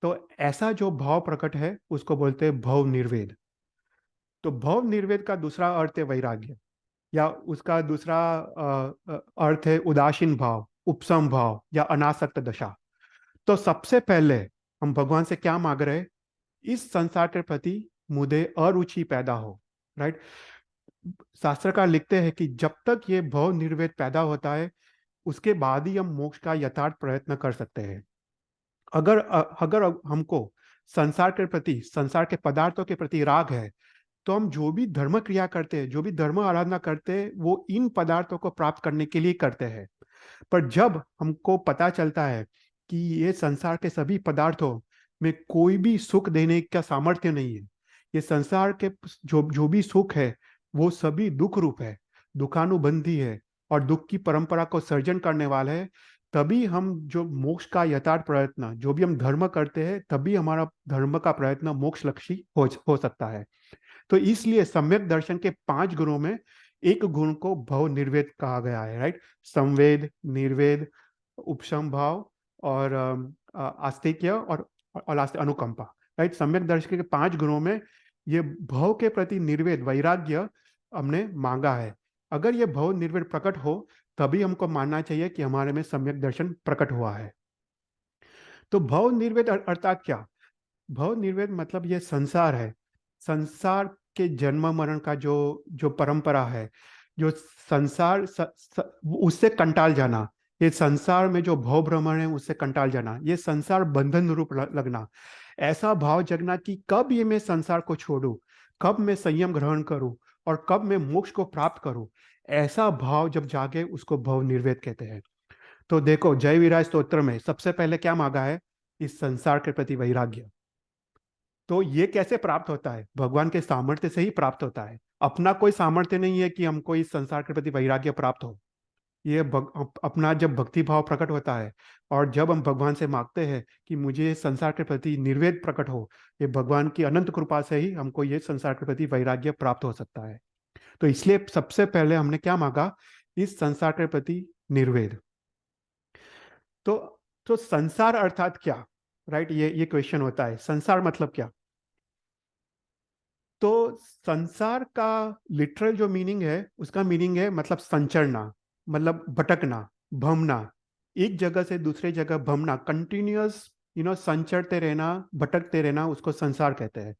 तो ऐसा जो भाव प्रकट है उसको बोलते हैं भव निर्वेद। तो भव निर्वेद का दूसरा अर्थ है वैराग्य, या उसका दूसरा अर्थ है उदासीन भाव, उपसम भाव या अनासक्त दशा। तो सबसे पहले हम भगवान से क्या मांग रहे हैं? इस संसार के प्रति मुझे अरुचि पैदा हो। राइट। शास्त्रकार लिखते हैं कि जब तक ये भव निर्वेद पैदा होता है, उसके बाद ही हम मोक्ष का यथार्थ प्रयत्न कर सकते हैं। अगर हमको संसार के प्रति, संसार के पदार्थों के प्रति राग है, तो हम जो भी धर्म क्रिया करते हैं, जो भी धर्म आराधना करते हैं, वो इन पदार्थों को प्राप्त करने के लिए करते हैं। पर जब हमको पता चलता है कि ये संसार के सभी पदार्थों में कोई भी सुख देने का सामर्थ्य नहीं है, ये संसार के जो जो भी सुख है वो सभी दुख रूप है, दुखानुबंधी है, और दुख की परंपरा को सर्जन करने वाला है, तभी हम जो मोक्ष का यथार्थ प्रयत्न, जो भी हम धर्म करते हैं, तभी हमारा धर्म का प्रयत्न मोक्ष लक्षी हो सकता है। तो इसलिए सम्यक दर्शन के 5 गुणों में एक गुण को भव निर्वेद कहा गया है। राइट। संवेद, निर्वेद, उपशम भाव, और आस्तिक्य, और अनुकंपा। राइट। सम्यक दर्शन के 5 गुणों में ये भव के प्रति निर्वेद, वैराग्य हमने मांगा है। अगर ये भव निर्वेद प्रकट हो, तभी हमको मानना चाहिए कि हमारे में सम्यक दर्शन प्रकट हुआ है। तो भव निर्वेद अर्थात क्या? भव निर्वेद मतलब ये संसार है, संसार के जन्म मरण का जो जो परंपरा है, जो संसार उससे कंटाल जाना, ये संसार में जो भव भ्रमण है उससे कंटाल जाना, ये संसार बंधन रूप लगना, ऐसा भाव जगना कि कब ये मैं संसार को छोड़ूं, कब मैं संयम ग्रहण करूं, और कब मैं मोक्ष को प्राप्त करूं, ऐसा भाव जब जागे उसको भव निर्वेद कहते हैं। तो देखो, जय विराज स्तोत्र में सबसे पहले क्या मांगा है? इस संसार के प्रति वैराग्य। तो ये कैसे प्राप्त होता है? भगवान के सामर्थ्य से ही प्राप्त होता है। अपना कोई सामर्थ्य नहीं है कि हमको इस संसार के प्रति वैराग्य प्राप्त हो। ये अपना जब भक्ति भाव प्रकट होता है, और जब हम भगवान से मांगते हैं कि मुझे इस संसार के प्रति निर्वेद प्रकट हो, ये भगवान की अनंत कृपा से ही हमको ये संसार के प्रति वैराग्य प्राप्त हो सकता है। तो इसलिए सबसे पहले हमने क्या मांगा? इस संसार के प्रति निर्वेद। तो तो संसार अर्थात क्या? राइट। ये क्वेश्चन होता है, संसार मतलब क्या? तो संसार का लिटरल जो मीनिंग है, उसका मीनिंग है मतलब संचरना, मतलब भटकना, भमना, एक जगह से दूसरे जगह भमना, कंटिन्यूअस संचरते रहना, भटकते रहना, उसको संसार कहते हैं।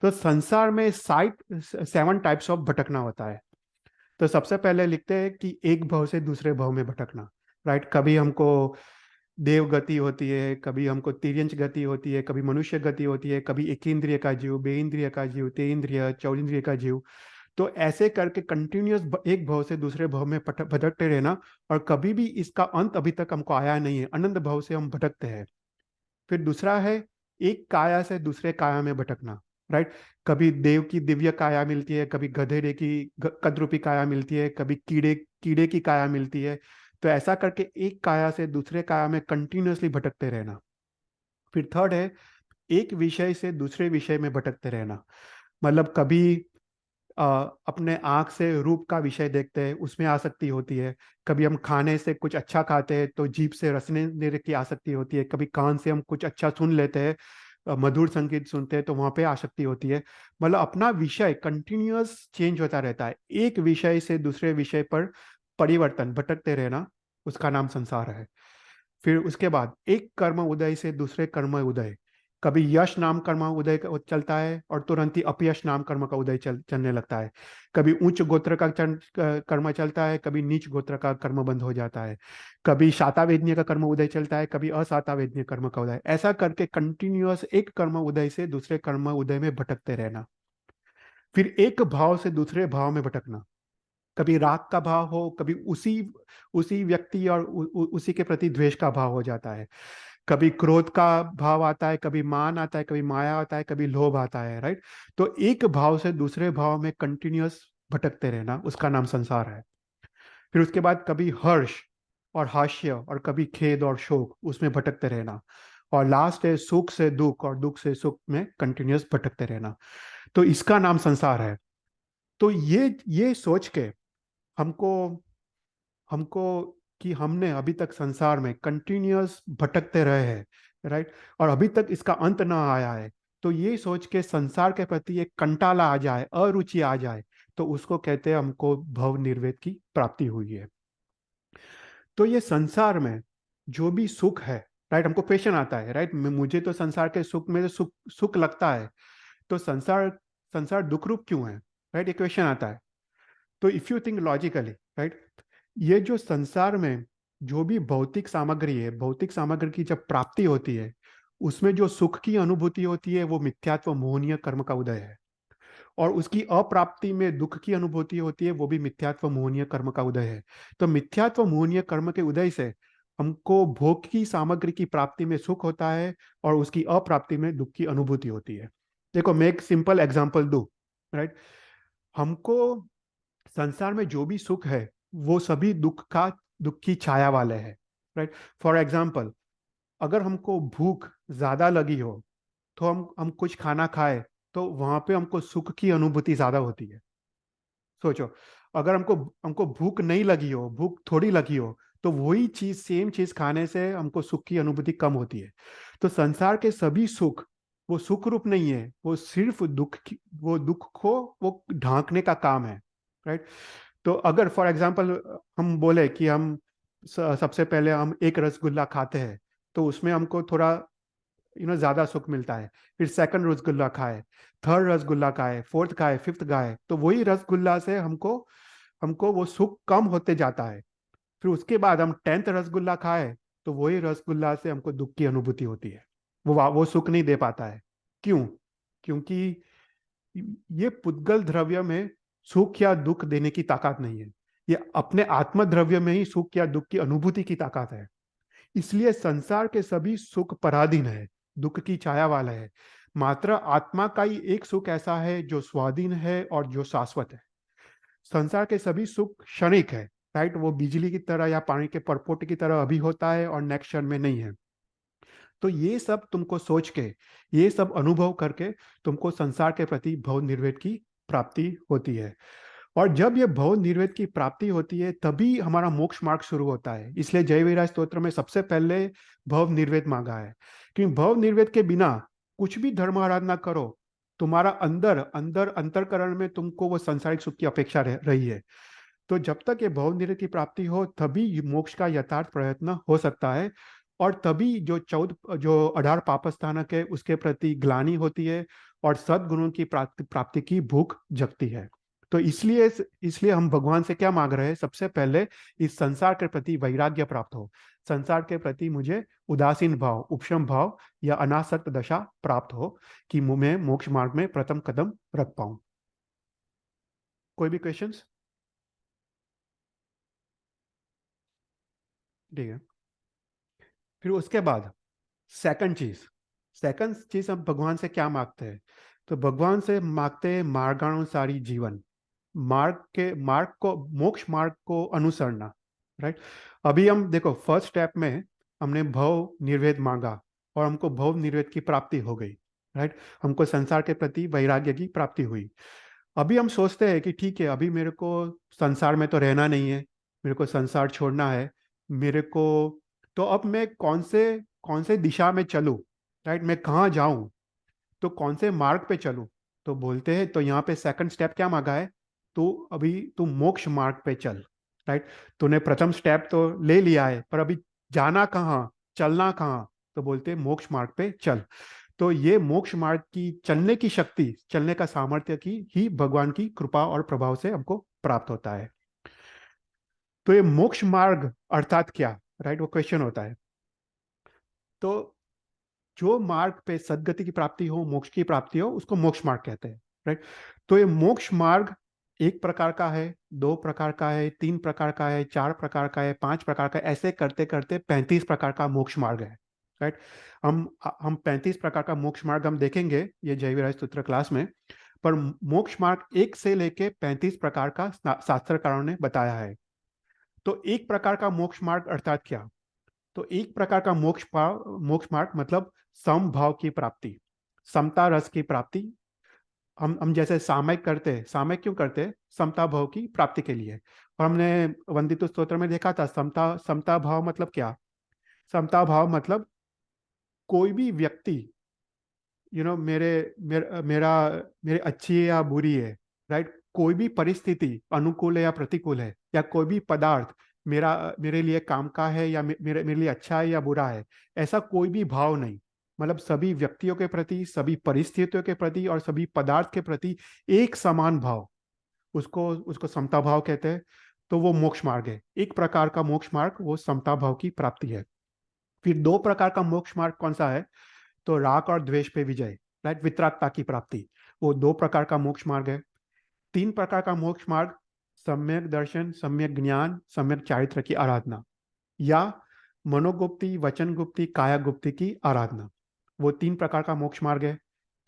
तो संसार में 7 टाइप्स ऑफ भटकना होता है। तो सबसे पहले लिखते हैं कि एक भव से दूसरे भव में भटकना। राइट। कभी हमको देव गति होती है, कभी हमको तिर्यंच गति होती है, कभी मनुष्य गति होती है, कभी एक इंद्रिय का जीव, बे इंद्रिय का जीव, ते इंद्रिय, चौरिंद्रिय का जीव। तो ऐसे करके कंटिन्यूअस एक भव से दूसरे भव में भटकते रहना, और कभी भी इसका अंत अभी तक हमको आया नहीं है, अनंत भव से हम भटकते हैं। फिर दूसरा है एक काया से दूसरे काया में भटकना। राइट। कभी देव की दिव्य काया मिलती है, कभी गधेड़े की कद्रूपी काया मिलती है, कभी कीड़े कीड़े की काया मिलती है। तो ऐसा करके एक काया से दूसरे काया में कंटिन्यूअसली भटकते रहना। फिर थर्ड है एक विषय से दूसरे विषय में भटकते रहना। मतलब कभी अपने आंख से रूप का विषय देखते हैं, उसमें आसक्ति होती है। कभी हम खाने से कुछ अच्छा खाते हैं तो जीभ से रसने की आसक्ति होती है। कभी कान से हम कुछ अच्छा सुन लेते हैं, मधुर संगीत सुनते हैं, तो वहां पे आसक्ति होती है। मतलब अपना विषय कंटिन्यूअस चेंज होता रहता है, एक विषय से दूसरे विषय पर परिवर्तन, भटकते रहना, उसका नाम संसार है। फिर उसके बाद एक कर्म उदय से दूसरे कर्म उदय। कभी यश नाम कर्म उदय चलता है और तुरंत ही अपयश नाम कर्म का उदय चलने लगता है। कभी उच्च गोत्र का कर्म चलता है, कभी नीच गोत्र का कर्म बंद हो जाता है। कभी शातावेदनीय का कर्म उदय चलता है, कभी अशातावेदनीय कर्म का उदय। ऐसा करके कंटिन्यूअस एक कर्म उदय से दूसरे कर्म उदय में भटकते रहना। फिर एक भाव से दूसरे भाव में भटकना। कभी राग का भाव हो, कभी उसी उसी व्यक्ति और उसी के प्रति द्वेष का भाव हो जाता है। कभी क्रोध का भाव आता है, कभी मान आता है, कभी माया आता है, कभी लोभ आता है। राइट। तो एक भाव से दूसरे भाव में कंटिन्यूअस भटकते रहना, उसका नाम संसार है। फिर उसके बाद कभी हर्ष, और हास्य और कभी खेद और शोक उसमें भटकते रहना, और लास्ट है सुख से दुख और दुख से सुख में कंटिन्यूअस भटकते रहना। तो इसका नाम संसार है। तो ये सोच के हमको हमको कि हमने अभी तक संसार में कंटिन्यूअस भटकते रहे हैं, राइट, और अभी तक इसका अंत ना आया है, तो ये सोच के संसार के प्रति एक कंटाला आ जाए, अरुचि आ जाए, तो उसको कहते हैं हमको भव निर्वेद की प्राप्ति हुई है। तो ये संसार में जो भी सुख है, राइट, हमको क्वेश्चन आता है, राइट, मुझे तो संसार के सुख में सुख सुख लगता है, तो संसार संसार दुख रूप क्यों है, राइट, ये क्वेश्चन आता है। तो if you think logically, right, ये जो संसार में जो भी भौतिक सामग्री है, भौतिक सामग्री की जब प्राप्ति होती है, उसमें जो सुख की अनुभूति होती है वो मिथ्यात्व मोहनीय कर्म का उदय है, और उसकी अप्राप्ति में दुख की अनुभूति होती है, वो भी मिथ्यात्व मोहनीय कर्म का उदय है। तो मिथ्यात्व मोहनीय कर्म के उदय से हमको भोग की सामग्री की प्राप्ति में सुख होता है, और उसकी अप्राप्ति में दुख की अनुभूति होती है। देखो, मैं एक सिंपल एग्जांपल दूं, राइट, हमको संसार में जो भी सुख है वो सभी दुख की छाया वाले हैं, राइट। फॉर एग्जाम्पल, अगर हमको भूख ज्यादा लगी हो, तो हम कुछ खाना खाए, तो वहां पे हमको सुख की अनुभूति ज्यादा होती है। सोचो, अगर हमको हमको भूख नहीं लगी हो, भूख थोड़ी लगी हो, तो वही चीज, सेम चीज खाने से हमको सुख की अनुभूति कम होती है। तो संसार के सभी सुख वो सुख रूप नहीं है, वो सिर्फ वो दुख को वो ढांकने का काम है, राइट। तो अगर फॉर एग्जाम्पल हम बोले कि हम सबसे पहले हम एक रसगुल्ला खाते हैं, तो उसमें हमको थोड़ा ज्यादा सुख मिलता है। फिर सेकंड रसगुल्ला खाए, थर्ड रसगुल्ला खाए, फोर्थ खाए, फिफ्थ खाए, तो वही रसगुल्ला से हमको हमको वो सुख कम होते जाता है। फिर उसके बाद हम 10th रसगुल्ला खाए, तो वही रसगुल्ला से हमको दुख की अनुभूति होती है, वो सुख नहीं दे पाता है। क्यों? क्योंकि ये पुद्गल द्रव्य में सुख या दुख देने की ताकत नहीं है, ये अपने आत्म द्रव्य में ही सुख या दुख की अनुभूति की ताकत है। इसलिए संसार के सभी सुख पराधीन है, दुख की छाया वाला है। मात्र आत्मा का ही एक सुख ऐसा है जो स्वाधीन है और जो शाश्वत है। संसार के सभी सुख क्षणिक है, राइट, वो बिजली की तरह या पानी के परपोटे की तरह अभी होता है और नेक्स्ट क्षण में नहीं है। तो ये सब तुमको सोच के, ये सब अनुभव करके तुमको संसार के प्रति भव निर्वेद की प्राप्ति होती है। और जब ये भव निर्वेद की प्राप्ति होती है, तभी हमारा मोक्ष मार्ग शुरू होता है। इसलिए जय वीराज स्तोत्र में सबसे पहले भव निर्वेद मांगा है, क्योंकि भव निर्वेद के बिना कुछ भी धर्म आराधना करो, तुम्हारा अंदर अंदर अंतरकरण में तुमको वो सांसारिक सुख की अपेक्षा रही है। तो जब तक ये भव निर्वेद की प्राप्ति हो, तभी मोक्ष का यथार्थ प्रयत्न हो सकता है। और तभी जो 18 पापस्थानक है उसके प्रति ग्लानि होती है, और सद्गुणों की प्राप्ति की भूख जगती है। तो इसलिए इसलिए हम भगवान से क्या मांग रहे हैं? सबसे पहले इस संसार के प्रति वैराग्य प्राप्त हो, संसार के प्रति मुझे उदासीन भाव, उपशम भाव या अनासक्त दशा प्राप्त हो, कि मैं मोक्ष मार्ग में प्रथम कदम रख पाऊं। कोई भी क्वेश्चंस? ठीक है। फिर उसके बाद सेकंड चीज हम भगवान से क्या मांगते हैं? तो भगवान से मांगते हैं मार्गानुसारी जीवन, मार्ग को, मोक्ष मार्ग को अनुसरना, राइट। अभी हम देखो, फर्स्ट स्टेप में हमने भव निर्वेद मांगा, और हमको भव निर्वेद की प्राप्ति हो गई, राइट। हमको संसार के प्रति वैराग्य की प्राप्ति हुई। अभी हम सोचते हैं कि ठीक है, अभी मेरे को संसार में तो रहना नहीं है, मेरे को संसार छोड़ना है, मेरे को, तो अब मैं कौन से दिशा में चलूं, राइट, मैं कहाँ जाऊं, तो कौन से मार्ग पे चलूं? तो बोलते हैं, तो यहाँ पे सेकंड स्टेप क्या मांगा है? तो अभी तू मोक्ष मार्ग पे चल, राइट। तूने प्रथम स्टेप तो ले लिया है, पर अभी जाना कहाँ, चलना कहाँ? तो बोलते हैं मोक्ष मार्ग पे चल। तो ये मोक्ष मार्ग की चलने की शक्ति, चलने का सामर्थ्य की ही भगवान की कृपा और प्रभाव से हमको प्राप्त होता है। तो ये मोक्ष मार्ग अर्थात क्या, राइट, वो क्वेश्चन होता है। तो जो मार्ग पे सदगति की प्राप्ति हो, मोक्ष की प्राप्ति हो, उसको मोक्ष मार्ग कहते हैं, राइट। तो ये मोक्ष मार्ग एक प्रकार का है, दो प्रकार का है, तीन प्रकार का है, चार प्रकार का है, पांच प्रकार का है, ऐसे करते करते 35 प्रकार का मोक्ष मार्ग है, राइट। हम 35 प्रकार का मोक्ष मार्ग हम देखेंगे ये जयविराज स्तोत्र क्लास में। पर मोक्ष मार्ग एक से लेके 35 प्रकार का शास्त्रकारों ने बताया है। तो एक प्रकार का मोक्ष मार्ग अर्थात क्या? तो एक प्रकार का मोक्ष मार्ग मतलब समभाव की प्राप्ति, समता रस की प्राप्ति। हम जैसे सामयिक करते हैं, सामयिक क्यों करते हैं? समता भाव की प्राप्ति के लिए। और हमने वंदित स्तोत्र में देखा था, समता समता भाव मतलब क्या? समता भाव मतलब कोई भी व्यक्ति, मेरा मेरे अच्छी है या बुरी है, राइट, कोई भी परिस्थिति अनुकूल है या प्रतिकूल है, या कोई भी पदार्थ मेरे लिए काम का है या मेरे लिए अच्छा है या बुरा है, ऐसा कोई भी भाव नहीं। मतलब सभी व्यक्तियों के प्रति, सभी परिस्थितियों के प्रति और सभी पदार्थ के प्रति एक समान भाव, उसको उसको समता भाव कहते हैं। तो वो मोक्ष मार्ग है। एक प्रकार का मोक्ष मार्ग वो समता भाव की प्राप्ति है। फिर दो प्रकार का मोक्ष मार्ग कौन सा है? तो राग और द्वेष पे विजय, राइट, वितरागता की प्राप्ति, वो दो प्रकार का मोक्ष मार्ग है। तीन प्रकार का मोक्ष मार्ग, सम्यक दर्शन, सम्यक ज्ञान, सम्यक चारित्र की आराधना, या मनोगुप्ति, वचन गुप्ति, काया गुप्ति की आराधना, वो तीन प्रकार का मोक्ष मार्ग है।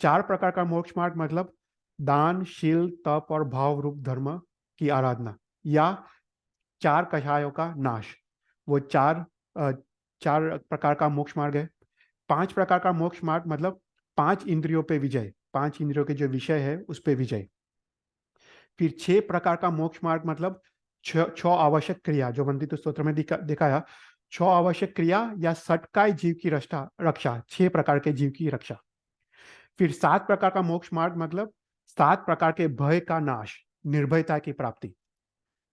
चार प्रकार का मोक्ष मार्ग मतलब दान, शील, तप और भाव रूप धर्म की आराधना, या चार कषायों का नाश, वो अ, चार प्रकार का मोक्ष मार्ग है। पांच प्रकार का मोक्ष मार्ग मतलब पांच इंद्रियों पे विजय, पांच इंद्रियों के जो विषय है उस पे विजय। फिर छह प्रकार का मोक्ष मार्ग मतलब छह आवश्यक क्रिया, जो वंदित स्तोत्र में दिखाया, छह आवश्यक क्रिया या सटकाय जीव की रक्षा रक्षा, छह प्रकार के जीव की रक्षा। फिर सात प्रकार का मोक्ष मार्ग मतलब सात प्रकार के भय का नाश, निर्भयता की प्राप्ति।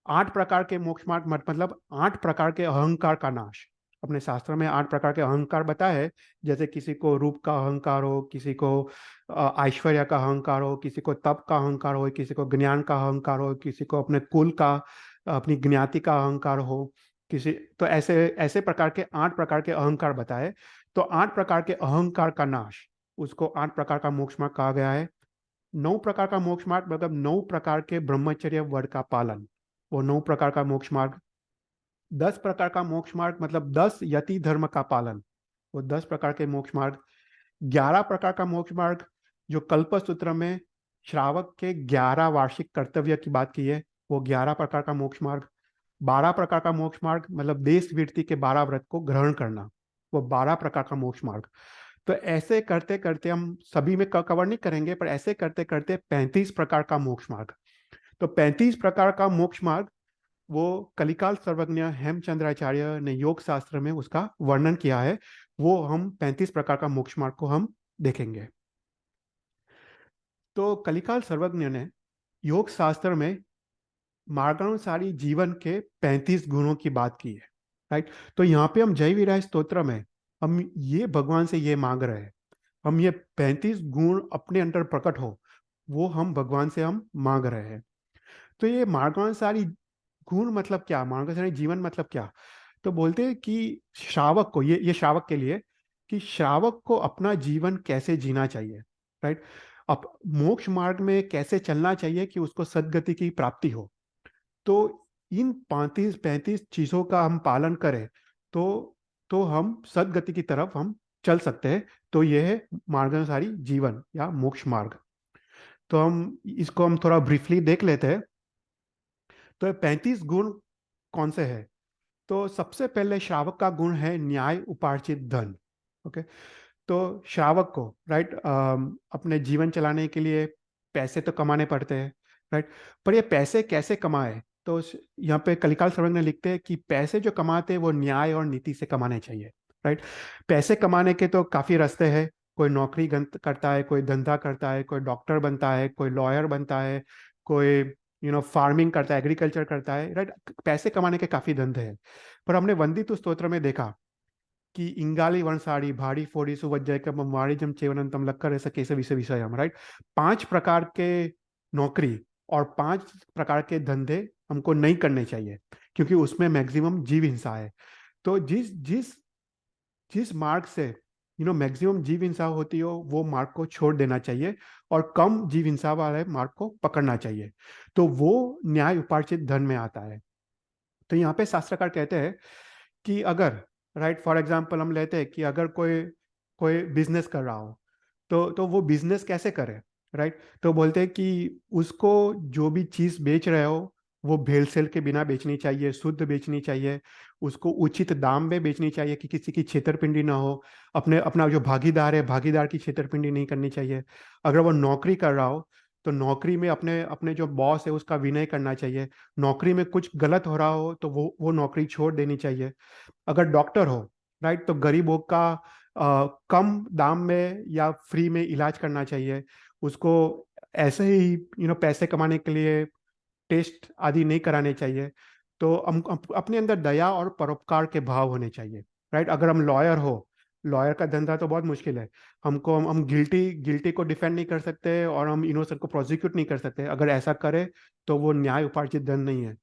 आठ प्रकार के मोक्ष मार्ग मतलब आठ प्रकार के अहंकार का नाश। अपने शास्त्र में आठ प्रकार के अहंकार बताए हैं, जैसे किसी को रूप का अहंकार हो, किसी को ऐश्वर्य का अहंकार हो, किसी को तप का अहंकार हो, किसी को ज्ञान का अहंकार हो, किसी को अपने कुल का, अपनी ज्ञाति का अहंकार हो, किसी, तो ऐसे ऐसे प्रकार के आठ प्रकार के अहंकार बताए। तो आठ प्रकार के अहंकार का नाश, उसको आठ प्रकार का मोक्ष मार्ग कहा गया है। नौ प्रकार का मोक्ष मार्ग मतलब नौ प्रकार के ब्रह्मचर्य वर्ग का पालन, वो नौ प्रकार का मोक्ष मार्ग। 10 प्रकार का मोक्ष मार्ग मतलब 10 यति धर्म का पालन, वो 10 प्रकार के मोक्ष मार्ग। 11 प्रकार का मोक्ष मार्ग, जो कल्प सूत्र में श्रावक के 11 वार्षिक कर्तव्य की बात की है, वो 11 प्रकार का मोक्ष मार्ग। 12 प्रकार का मोक्ष मार्ग मतलब देश वृत्ति के 12 व्रत को ग्रहण करना, वो 12 प्रकार का मोक्ष मार्ग। तो ऐसे करते करते, हम सभी में कवर नहीं करेंगे, पर ऐसे करते करते 35 प्रकार का मोक्ष मार्ग। तो 35 प्रकार का मोक्ष मार्ग वो कलिकाल सर्वज्ञ हेमचंद्राचार्य ने योग शास्त्र में उसका वर्णन किया है। वो हम 35 प्रकार का मोक्ष मार्ग को हम देखेंगे। तो कलिकाल सर्वज्ञ ने योग शास्त्र में मार्गानुसारी जीवन के 35 गुणों की बात की है, राइट। तो यहाँ पे हम जय विराय स्तोत्र में हम ये भगवान से ये मांग रहे हैं, हम ये 35 गुण अपने अंदर प्रकट हो, वो हम भगवान से हम मांग रहे हैं। तो ये मार्गानुसारी गुण मतलब क्या, मार्गानुसारी जीवन मतलब क्या? तो बोलते हैं कि श्रावक को, ये श्रावक के लिए, कि श्रावक को अपना जीवन कैसे जीना चाहिए, राइट। अब मोक्ष मार्ग में कैसे चलना चाहिए कि उसको सदगति की प्राप्ति हो। तो इन 35 चीजों का हम पालन करें तो हम सदगति की तरफ हम चल सकते हैं। तो यह है मार्गानुसारी जीवन या मोक्ष मार्ग। तो हम थोड़ा ब्रीफली देख लेते हैं। तो ये 35 गुण कौन से हैं? तो सबसे पहले श्रावक का गुण है न्याय उपार्जित धन। ओके। तो श्रावक को, राइट, अपने जीवन चलाने के लिए पैसे तो कमाने पड़ते हैं, राइट। पर ये पैसे कैसे कमाए? तो यहाँ पे कलिकाल सर्वज्ञ ने लिखते हैं कि पैसे जो कमाते हैं वो न्याय और नीति से कमाने चाहिए, राइट। पैसे कमाने के तो काफी रास्ते हैं। कोई नौकरी करता है, कोई धंधा करता है, कोई डॉक्टर बनता है, कोई लॉयर बनता है, कोई फार्मिंग करता है, एग्रीकल्चर करता है, राइट। पैसे कमाने के काफी धंधे हैं। पर हमने वंदित स्तोत्र में देखा कि इंगाली वनसाड़ी भाड़ी फोड़ी सुवज्जयकम वाणिज्यम चेवनंतम लक्कर ऐसा कैसे विषय विषय हम, राइट। 5 प्रकार के नौकरी और 5 प्रकार के धंधे हमको नहीं करने चाहिए, क्योंकि उसमें मैक्सिमम जीव हिंसा है। तो जिस जिस जिस मार्ग से मैक्सिमम जीव हिंसा होती हो, वो मार्ग को छोड़ देना चाहिए और कम जीव हिंसा वाले मार्ग को पकड़ना चाहिए। तो वो न्याय उपार्जित धन में आता है। तो यहाँ पे शास्त्रकार कहते हैं कि अगर, राइट, फॉर एग्जाम्पल हम लेते हैं कि अगर कोई कोई बिजनेस कर रहा हो, तो वो बिजनेस कैसे करे, राइट। तो बोलते हैं कि उसको जो भी चीज़ बेच रहे हो वो भेलसेल के बिना बेचनी चाहिए, शुद्ध बेचनी चाहिए, उसको उचित दाम में बेचनी चाहिए कि किसी की छेतरपिंडी ना हो। अपना जो भागीदार है, भागीदार की छेतरपिंडी नहीं करनी चाहिए। अगर वो नौकरी कर रहा हो तो नौकरी में अपने अपने जो बॉस है उसका विनय करना चाहिए। नौकरी में कुछ गलत हो रहा हो तो वो नौकरी छोड़ देनी चाहिए। अगर डॉक्टर हो, राइट, तो गरीबों का कम दाम में या फ्री में इलाज करना चाहिए उसको। ऐसे ही पैसे कमाने के लिए टेस्ट आदि नहीं कराने चाहिए। तो हम अपने अंदर दया और परोपकार के भाव होने चाहिए, राइट। अगर हम लॉयर हो, लॉयर का धंधा तो बहुत मुश्किल है। हम गिल्टी गिल्टी को डिफेंड नहीं कर सकते और हम इनोसेंट को प्रोसिक्यूट नहीं कर सकते। अगर ऐसा करे तो वो न्याय उपार्जित धन नहीं है।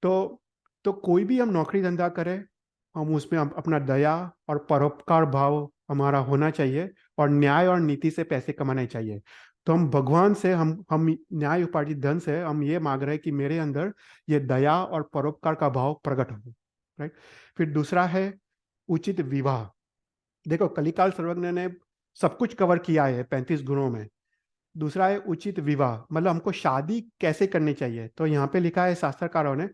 तो कोई भी हम नौकरी धंधा करें, हम उसमें अपना दया और परोपकार भाव हमारा होना चाहिए, और न्याय और नीति से पैसे कमाने चाहिए। तो हम भगवान से, हम न्याय उपार्जित धन से हम ये मांग रहे हैं कि मेरे अंदर ये दया और परोपकार का भाव प्रकट हो, राइट। फिर दूसरा है उचित विवाह। देखो, कलिकाल सर्वज्ञ ने सब कुछ कवर किया है 35 गुणों में। दूसरा है उचित विवाह, मतलब हमको शादी कैसे करनी चाहिए। तो यहाँ पे लिखा है शास्त्रकारों ने,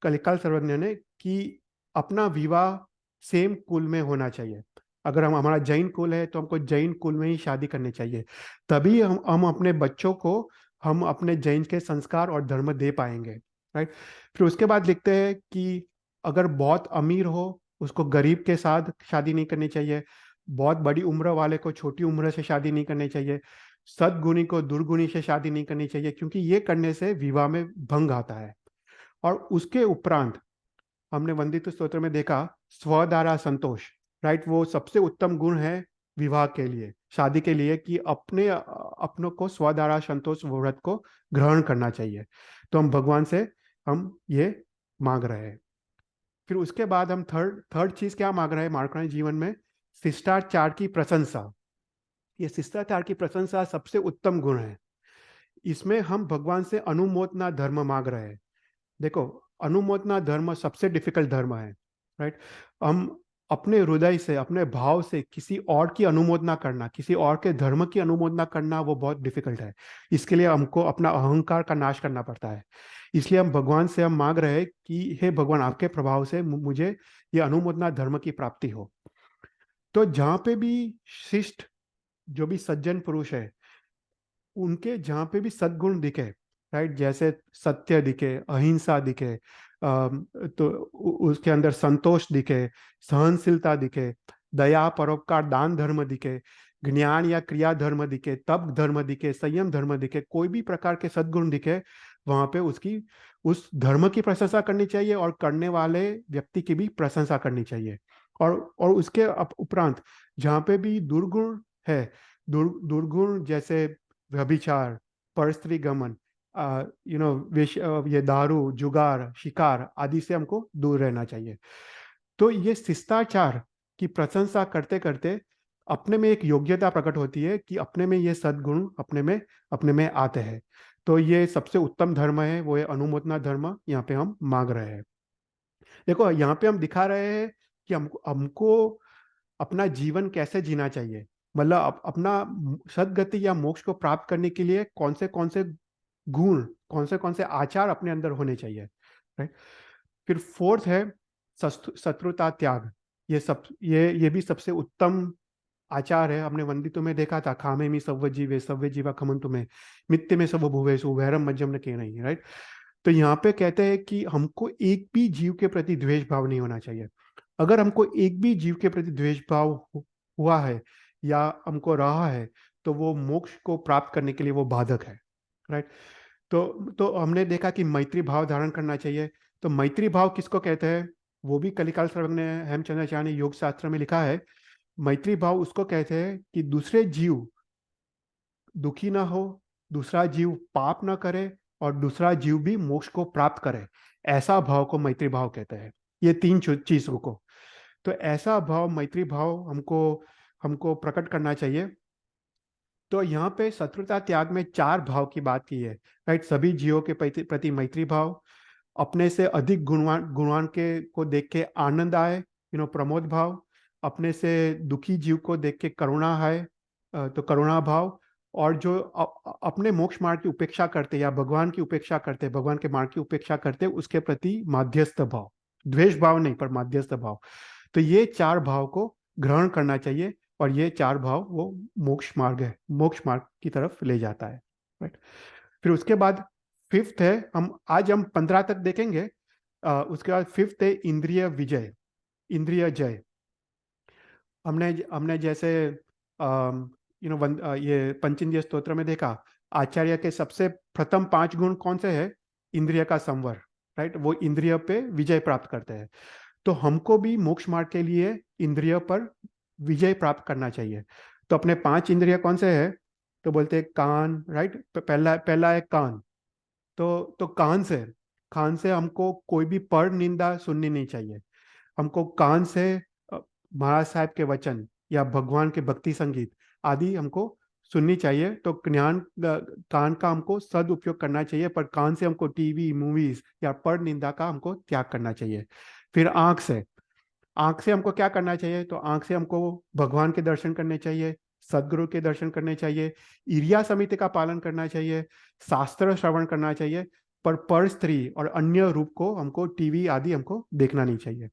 कलिकाल सर्वज्ञ ने, कि अपना विवाह सेम कुल में होना चाहिए। अगर हमारा जैन कुल है तो हमको जैन कुल में ही शादी करनी चाहिए। तभी हम अपने बच्चों को हम अपने जैन के संस्कार और धर्म दे पाएंगे, राइट। फिर उसके बाद लिखते हैं कि अगर बहुत अमीर हो उसको गरीब के साथ शादी नहीं करनी चाहिए। बहुत बड़ी उम्र वाले को छोटी उम्र से शादी नहीं करनी चाहिए। सद्गुणी को दुर्गुणी से शादी नहीं करनी चाहिए, क्योंकि ये करने से विवाह में भंग आता है। और उसके उपरांत हमने वंदित स्तोत्र में देखा स्वदारा संतोष, राइट। वो सबसे उत्तम गुण है विवाह के लिए, शादी के लिए, कि अपनों को स्वदारा संतोष व्रत को ग्रहण करना चाहिए। तो हम भगवान से हम ये मांग रहे हैं। फिर उसके बाद हम थर्ड थर्ड चीज क्या मांग रहे हैं मार्कंडेय जीवन में? शिष्टाचार की प्रशंसा। ये शिष्टाचार की प्रशंसा सबसे उत्तम गुण है। इसमें हम भगवान से अनुमोदना धर्म मांग रहे हैं। देखो, अनुमोदना धर्म सबसे डिफिकल्ट धर्म है, राइट। हम अपने हृदय से, अपने भाव से किसी और की अनुमोदना करना, किसी और के धर्म की अनुमोदना करना, वो बहुत डिफिकल्ट है। इसके लिए हमको अपना अहंकार का नाश करना पड़ता है। इसलिए हम भगवान से हम मांग रहे हैं कि हे भगवान, आपके प्रभाव से मुझे ये अनुमोदना धर्म की प्राप्ति हो। तो जहाँ पे भी शिष्ट, जो भी सज्जन पुरुष है, उनके जहाँ पे भी सद्गुण दिखे, राइट, जैसे सत्य दिखे, अहिंसा दिखे, तो उसके अंदर संतोष दिखे, सहनशीलता दिखे, दया परोपकार दान धर्म दिखे, ज्ञान या क्रिया धर्म दिखे, तप धर्म दिखे, संयम धर्म दिखे, कोई भी प्रकार के सद्गुण दिखे, वहां पे उसकी उस धर्म की प्रशंसा करनी चाहिए और करने वाले व्यक्ति की भी प्रशंसा करनी चाहिए। और उसके उपरांत जहाँ पे भी दुर्गुण है, दुर्गुण जैसे व्यभिचार, परस्त्री गमन, विष, ये दारू, जुगार, शिकार आदि से हमको दूर रहना चाहिए। तो ये शिष्टाचार की प्रशंसा करते करते अपने में एक योग्यता प्रकट होती है कि अपने में ये सद्गुण अपने में आते हैं। तो ये सबसे उत्तम धर्म है, वो है अनुमोदना धर्म, यहाँ पे हम मांग रहे हैं। देखो, यहाँ पे हम दिखा रहे हैं कि हमको हमको अपना जीवन कैसे जीना चाहिए। मतलब अपना सदगति या मोक्ष को प्राप्त करने के लिए कौन से गुण, कौन से आचार अपने अंदर होने चाहिए, राइट। फिर फोर्थ है शत्रुता त्याग। ये भी सबसे उत्तम आचार है। हमने वंदितों में देखा था, खामे मी सव्य जीवा खमंतु में, मित्य में सब भुवेसु वैरम मज्जम न के नहीं, राइट। तो यहाँ पे कहते हैं कि हमको एक भी जीव के प्रति द्वेष भाव नहीं होना चाहिए। अगर हमको एक भी जीव के प्रति द्वेष भाव हुआ है या हमको रहा है, तो वो मोक्ष को प्राप्त करने के लिए वो बाधक है, राइट। तो हमने देखा कि मैत्री भाव धारण करना चाहिए। तो मैत्री भाव किसको कहते हैं? वो भी कलिकाल सर्वज्ञ ने, हेमचंद्राचार्य ने योग शास्त्र में लिखा है। मैत्री भाव उसको कहते हैं कि दूसरे जीव दुखी ना हो, दूसरा जीव पाप ना करे, और दूसरा जीव भी मोक्ष को प्राप्त करे। ऐसा भाव को मैत्री भाव कहते हैं। ये तीन चीजों को, तो ऐसा भाव, मैत्री भाव हमको हमको प्रकट करना चाहिए। तो यहाँ पे शत्रुता त्याग में 4 भाव की बात की है, राइट। सभी जीवों के प्रति मैत्री भाव, अपने से अधिक गुणवान के को देख के आनंद आए, प्रमोद भाव, अपने से दुखी जीव को देख के करुणा है, तो करुणा भाव, और जो अपने मोक्ष मार्ग की उपेक्षा करते या भगवान की उपेक्षा करते, भगवान के मार्ग की उपेक्षा करते, उसके प्रति माध्यस्थ भाव, द्वेष भाव नहीं पर माध्यस्थ भाव। तो ये चार भाव को ग्रहण करना चाहिए, और ये चार भाव वो मोक्ष मार्ग है, मोक्ष मार्ग की तरफ ले जाता है, राइट। फिर उसके बाद फिफ्थ है, हम 15 तक देखेंगे। उसके बाद फिफ्थ है इंद्रिय विजय, इंद्रिय जय। हमने हमने जैसे ये पंचेंद्रिय स्तोत्र में देखा, आचार्य के सबसे प्रथम 5 गुण कौन से हैं? इंद्रिय का संवर, राइट। वो इंद्रिय पे विजय प्राप्त करते हैं। तो हमको भी मोक्ष मार्ग के लिए इंद्रिय पर विजय प्राप्त करना चाहिए। तो अपने 5 इंद्रिय कौन से हैं? तो बोलते हैं कान, राइट। पहला पहला है कान। तो कान से हमको कोई भी पर निंदा सुननी नहीं चाहिए। हमको कान से महाराज साहब के वचन या भगवान के भक्ति संगीत आदि हमको सुननी चाहिए। तो कान का हमको सदुपयोग करना चाहिए, पर कान से हमको टीवी, मूवीज या पर निंदा का हमको त्याग करना चाहिए। फिर आंख से हमको क्या करना चाहिए? तो आंख से हमको भगवान के दर्शन करने चाहिए, सदगुरु के दर्शन करने चाहिए, इरिया समिति का पालन करना चाहिए, शास्त्र श्रवण करना चाहिए। पर स्त्री और अन्य रूप को हमको टीवी आदि हमको देखना नहीं चाहिए।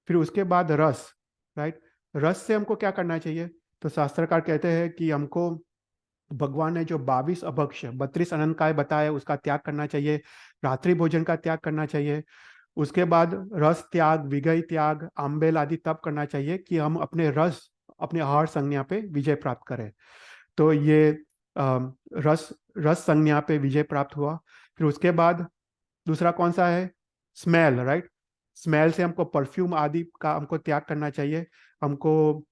फिर उसके बाद रस, राइट। रस से हमको क्या करना चाहिए? तो शास्त्रकार कहते हैं कि हमको भगवान ने जो 22 अभक्ष 32 अनंतकाय बताए उसका त्याग करना चाहिए, रात्रि भोजन का त्याग करना चाहिए। उसके बाद रस त्याग, विगय त्याग, आंबेल आदि तब करना चाहिए कि हम अपने आहार संज्ञा पे विजय प्राप्त करें। तो ये रस रस संज्ञा पे विजय प्राप्त हुआ। फिर उसके बाद दूसरा कौन सा है? Smell, right. स्मेल से हमको परफ्यूम आदि का हमको त्याग करना चाहिए। हमको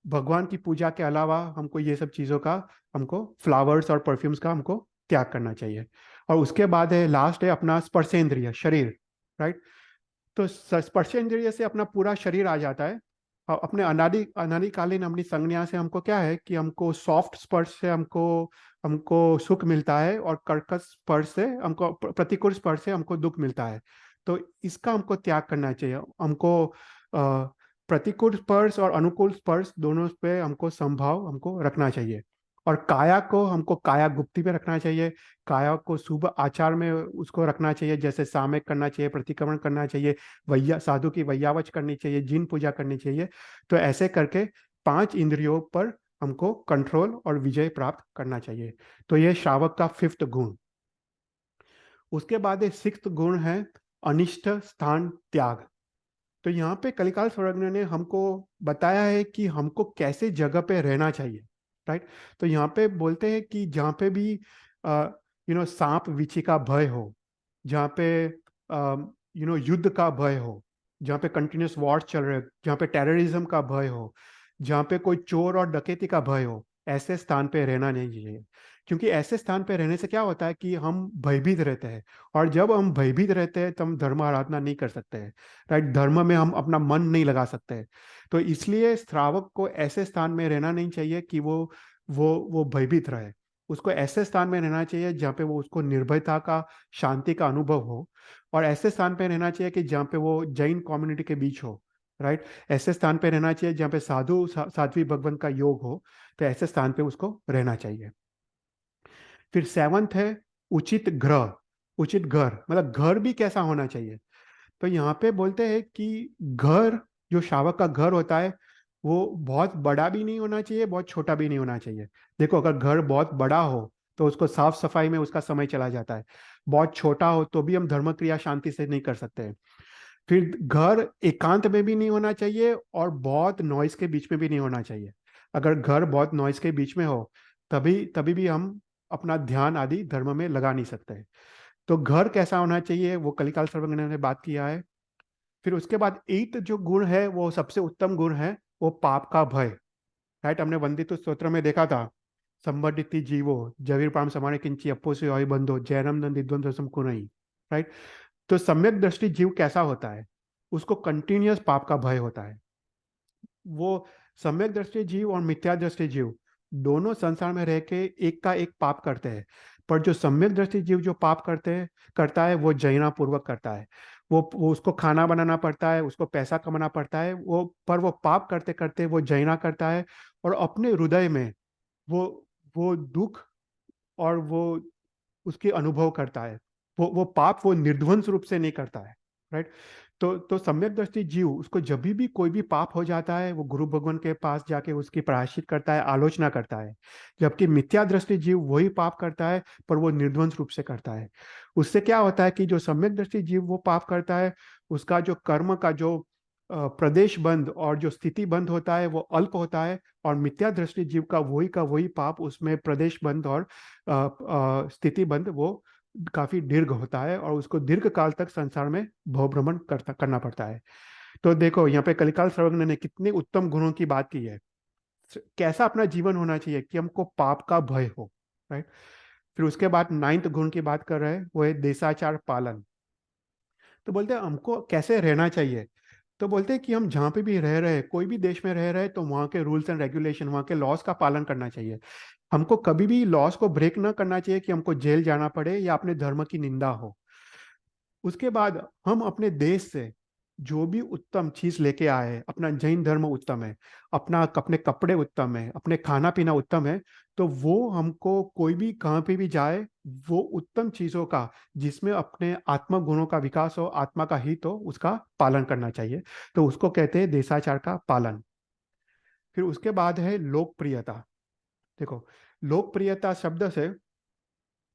भगवान की पूजा के अलावा हमको ये सब चीज़ों का, हमको फ्लावर्स और परफ्यूम्स का हमको त्याग करना चाहिए। और उसके बाद है, लास्ट है अपना स्पर्शेंद्रिय, शरीर, राइट। तो स्पर्शेंद्रिय से अपना पूरा शरीर आ जाता है। और अपने अनादिकालीन अपनी संज्ञा से हमको क्या है कि हमको सॉफ्ट स्पर्श से हमको हमको सुख मिलता है, और कर्कश स्पर्श से हमको, प्रतिकूल स्पर्श से हमको दुख मिलता है। तो इसका हमको त्याग करना चाहिए। हमको प्रतिकूल स्पर्श और अनुकूल स्पर्श दोनों पे हमको संभाव हमको रखना चाहिए। और काया को हमको काया गुप्ति पे रखना चाहिए। काया को शुभ आचार में उसको रखना चाहिए, जैसे सामयिक करना चाहिए, प्रतिक्रमण करना चाहिए, वैया साधु की वैयावच करनी चाहिए, जिन पूजा करनी चाहिए। तो ऐसे करके 5 इंद्रियों पर हमको कंट्रोल और विजय प्राप्त करना चाहिए। तो ये श्रावक का 5th गुण। उसके बाद 6th गुण है अनिष्ट स्थान त्याग। तो यहाँ पे कलिकाल सर्वज्ञ ने हमको बताया है कि हमको कैसे जगह पे रहना चाहिए, राइट। तो यहाँ पे बोलते हैं कि जहाँ पे भी सांप बिच्छी का भय हो, जहाँ पे युद्ध का भय हो, जहाँ पे कंटिन्यूस वॉर चल रहे हो, जहाँ पे टेररिज्म का भय हो, जहाँ पे कोई चोर और डकैती का भय हो, ऐसे स्थान पे रहना नहीं चाहिए। क्योंकि ऐसे स्थान पे रहने से क्या होता है कि हम भयभीत रहते हैं, और जब हम भयभीत रहते हैं तो हम धर्म आराधना नहीं कर सकते हैं, राइट। धर्म में हम अपना मन नहीं लगा सकते हैं। तो इसलिए श्रावक को ऐसे स्थान में रहना नहीं चाहिए कि वो भयभीत रहे। उसको ऐसे स्थान में रहना चाहिए जहाँ पे वो उसको निर्भयता का, शांति का अनुभव हो। और ऐसे स्थान पे रहना चाहिए कि जहाँ पे वो जैन कम्युनिटी के बीच हो, राइट। ऐसे स्थान पे रहना चाहिए जहाँ पे साध्वी भगवान का योग हो। तो ऐसे स्थान पे उसको रहना चाहिए। फिर 7th है उचित ग्रह, उचित घर, मतलब घर भी कैसा होना चाहिए? तो यहाँ पे बोलते हैं कि घर, जो शावक का घर होता है, वो बहुत बड़ा भी नहीं होना चाहिए, बहुत छोटा भी नहीं होना चाहिए। देखो, अगर घर बहुत बड़ा हो तो उसको साफ सफाई में उसका समय चला जाता है। बहुत छोटा हो तो भी हम धर्म क्रिया शांति से नहीं कर सकते हैं। फिर घर एकांत में भी नहीं होना चाहिए, और बहुत नॉइस के बीच में भी नहीं होना चाहिए। अगर घर बहुत नॉइस के बीच में हो, तभी तभी भी हम अपना ध्यान आदि धर्म में लगा नहीं सकते। तो घर कैसा होना चाहिए वो कलिकाल सर्वज्ञ ने बात किया है। फिर उसके बाद 8th जो गुण है, वो सबसे उत्तम गुण है, वो पाप का भय, राइट। हमने वंदित स्तोत्र में देखा था, संबडिति जीवो जवीर पाम समाने किंची अप्पोसि अहि बंधो जैनम नंदी द्वंद्वसम कुनई, राइट। तो सम्यक दृष्टि जीव कैसा होता है? उसको कंटिन्यूअस पाप का भय होता है। वो सम्यक दृष्टि जीव और मिथ्या दृष्टि जीव दोनों संसार में रह के एक का एक पाप करते हैं। पर जो सम्यक दृष्टि जीव जो पाप करता है, वो जैना पूर्वक करता है। वो उसको खाना बनाना पड़ता है, उसको पैसा कमाना पड़ता है, वो पाप करते करते वो जैना करता है। और अपने हृदय में वो वो दुख और वो उसकी अनुभव करता है। वो पाप वो निर्ध्वंस रूप से नहीं करता है। राइट। तो सम्यक दृष्टि जीव उसको जब भी कोई भी पाप हो जाता है वो गुरु भगवान के पास जाके उसकी प्रायश्चित करता है, आलोचना करता है। जबकि मिथ्या दृष्टि जीव वही पाप करता है पर वो निर्ध्वंस रूप से करता है। उससे क्या होता है कि जो सम्यक दृष्टि जीव वो पाप करता है, उसका जो कर्म का जो प्रदेश बंद और जो स्थिति बंद होता है वो अल्प होता है। और मिथ्या दृष्टि जीव का वही पाप, उसमें प्रदेश बंद और स्थिति बंद वो काफी दीर्घ होता है और उसको दीर्घ काल तक संसार में भवभ्रमण करना पड़ता है। तो देखो यहाँ पे कलिकाल सर्वज्ञ ने कितने उत्तम गुणों की बात की है। कैसा अपना जीवन होना चाहिए कि हमको पाप का भय हो। राइट। फिर उसके बाद नाइन्थ गुण की बात कर रहे हैं, वो है देशाचार पालन। तो बोलते हैं हमको कैसे रहना चाहिए। तो बोलते हैं कि हम जहाँ पे भी रह रहे हैं, कोई भी देश में रह रहे हैं, तो वहाँ के रूल्स एंड रेगुलेशन, वहाँ के लॉस का पालन करना चाहिए। हमको कभी भी लॉस को ब्रेक ना करना चाहिए कि हमको जेल जाना पड़े या अपने धर्म की निंदा हो। उसके बाद हम अपने देश से जो भी उत्तम चीज लेके आए हैं, अपना जैन धर्म उत्तम है, अपने कपड़े उत्तम है, अपने खाना पीना उत्तम है, तो वो हमको कोई भी कहाँ पे भी जाए, वो उत्तम चीजों का जिसमें अपने आत्मा गुणों का विकास हो, आत्मा का हित हो, उसका पालन करना चाहिए। तो उसको कहते हैं देशाचार का पालन। फिर उसके बाद है लोकप्रियता। देखो, लोकप्रियता शब्द से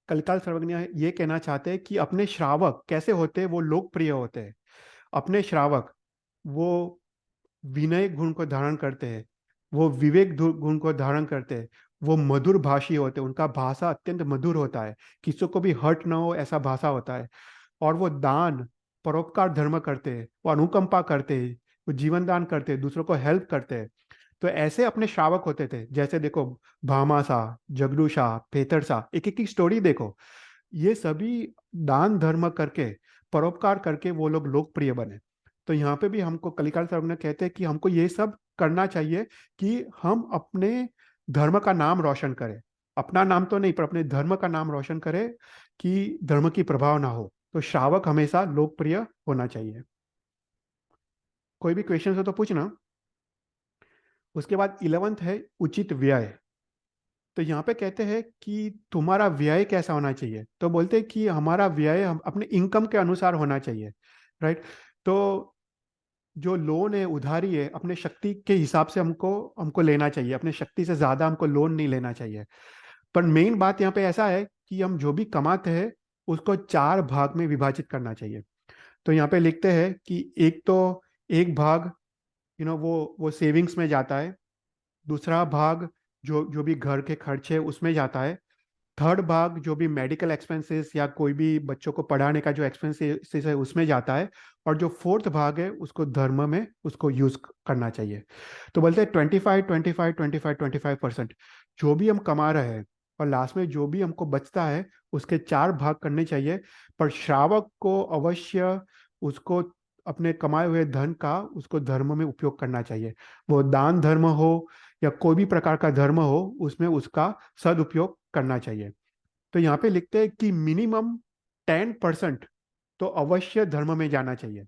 कलिकाल सर्वज्ञ ये कहना चाहते हैं कि अपने श्रावक कैसे होते हैं, वो लोकप्रिय होते हैं। अपने श्रावक वो विनय गुण को धारण करते हैं, वो विवेक गुण को धारण करते हैं, वो मधुर भाषी होते हैं, उनका भाषा अत्यंत मधुर होता है, किसी को भी हर्ट ना हो ऐसा भाषा होता है। और वो दान परोपकार धर्म करते हैं, वो अनुकंपा करते हैं, वो जीवन दान करते हैं, दूसरों को हेल्प करते हैं। तो ऐसे अपने श्रावक होते थे। जैसे देखो, भामासा, जगरूषा, पेतरसा, एक एक की स्टोरी देखो। ये सभी दान धर्म करके, परोपकार करके वो लोग लोकप्रिय बने। तो यहाँ पे भी हमको कलिकाल साहब ने कहते हैं कि हमको ये सब करना चाहिए कि हम अपने धर्म का नाम रोशन करें। अपना नाम तो नहीं पर अपने धर्म का नाम रोशन करें, कि धर्म की प्रभाव ना हो। तो श्रावक हमेशा लोकप्रिय होना चाहिए। कोई भी क्वेश्चन हो तो पूछना। उसके बाद 11th है उचित व्यय। तो यहाँ पे कहते हैं कि तुम्हारा व्यय कैसा होना चाहिए। तो बोलते हैं कि हमारा व्यय हम अपने इनकम के अनुसार होना चाहिए। राइट। तो जो लोन है, उधारी है, अपने शक्ति के हिसाब से हमको हमको लेना चाहिए। अपने शक्ति से ज्यादा हमको लोन नहीं लेना चाहिए। पर मेन बात यहाँ पे ऐसा है कि हम जो भी कमाते हैं उसको 4 भाग में विभाजित करना चाहिए। तो यहाँ पे लिखते हैं कि एक भाग वो सेविंग्स में जाता है। दूसरा भाग जो जो भी घर के खर्चे उसमें जाता है। थर्ड भाग जो भी मेडिकल एक्सपेंसेस या कोई भी बच्चों को पढ़ाने का जो एक्सपेंसेस है उसमें जाता है। और जो फोर्थ भाग है उसको धर्म में उसको यूज करना चाहिए। तो बोलते हैं 25, 25, 25, 25% जो भी हम कमा रहे हैं, और लास्ट में जो भी हमको बचता है उसके 4 भाग करने चाहिए। पर श्रावक को अवश्य उसको अपने कमाए हुए धन का उसको धर्म में उपयोग करना चाहिए। वो दान धर्म हो या कोई भी प्रकार का धर्म हो, उसमें उसका सदुपयोग करना चाहिए। तो यहाँ पे लिखते हैं कि मिनिमम 10% तो अवश्य धर्म में जाना चाहिए।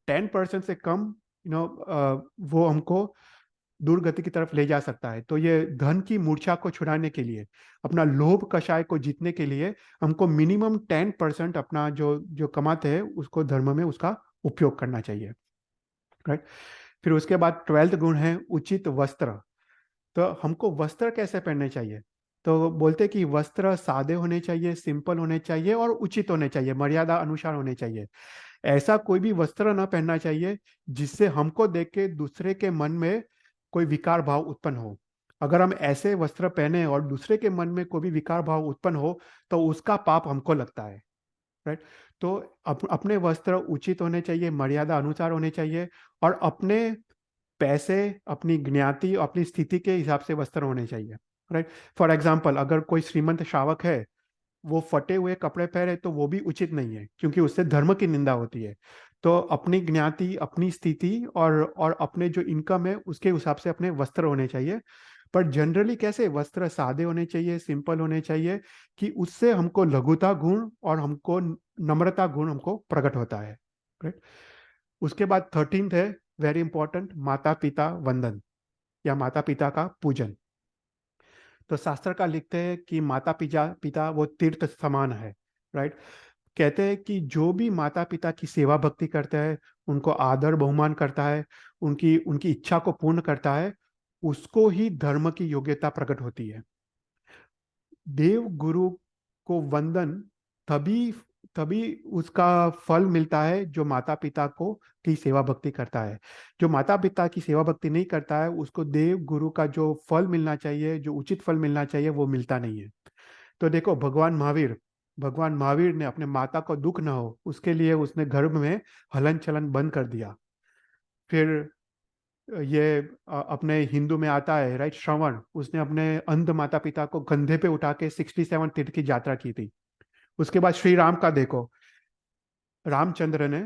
10% से कम वो हमको दुर्गति की तरफ ले जा सकता है। तो ये धन की मूर्छा को छुड़ाने के लिए, अपना लोभ कषाय को जीतने के लिए, हमको मिनिमम 10% अपना जो जो कमाते हैं उसको धर्म में उसका उपयोग करना चाहिए। राइट। फिर उसके बाद 12th गुण है उचित वस्त्र। तो हमको वस्त्र कैसे पहनने चाहिए। तो बोलते कि वस्त्र सादे होने चाहिए, सिंपल होने चाहिए और उचित होने चाहिए, मर्यादा अनुसार होने चाहिए। ऐसा कोई भी वस्त्र ना पहनना चाहिए जिससे हमको देख के दूसरे के मन में कोई विकार भाव उत्पन्न हो। अगर हम ऐसे वस्त्र पहने और दूसरे के मन में कोई भी विकार भाव उत्पन्न हो तो उसका पाप हमको लगता है। राइट। तो अपने वस्त्र उचित होने चाहिए, मर्यादा अनुसार होने चाहिए। और अपने पैसे, अपनी ज्ञाति, अपनी स्थिति के हिसाब से वस्त्र होने चाहिए। राइट। फॉर एग्जाम्पल, अगर कोई श्रीमंत श्रावक है, वो फटे हुए कपड़े पहने तो वो भी उचित नहीं है, क्योंकि उससे धर्म की निंदा होती है। तो अपनी ज्ञाति, अपनी स्थिति और अपने जो इनकम है उसके हिसाब से अपने वस्त्र होने चाहिए। पर जनरली कैसे वस्त्र सादे होने चाहिए, सिंपल होने चाहिए, कि उससे हमको लघुता गुण और हमको नम्रता गुण हमको प्रकट होता है। राइट। उसके बाद 13th है वेरी इंपॉर्टेंट, माता पिता वंदन या माता पिता का पूजन। तो शास्त्र का लिखते हैं कि माता पिता पिता वो तीर्थ समान है, राइट। कहते हैं कि जो भी माता पिता की सेवा भक्ति करता है, उनको आदर बहुमान करता है, उनकी उनकी इच्छा को पूर्ण करता है, उसको ही धर्म की योग्यता प्रकट होती है। देव गुरु को वंदन तभी तभी उसका फल मिलता है जो माता पिता को की सेवा भक्ति करता है। जो माता पिता की सेवा भक्ति नहीं करता है, उसको देव गुरु का जो फल मिलना चाहिए, जो उचित फल मिलना चाहिए, वो मिलता नहीं है। तो देखो, भगवान महावीर ने अपने माता को दुख ना हो उसके लिए उसने गर्भ में हलन चलन बंद कर दिया। फिर ये अपने हिंदू में आता है, राइट, श्रवण, उसने अपने अंध माता पिता को कंधे पे उठा के 67 तीर्थ की यात्रा की थी। उसके बाद श्री राम का देखो, रामचंद्र ने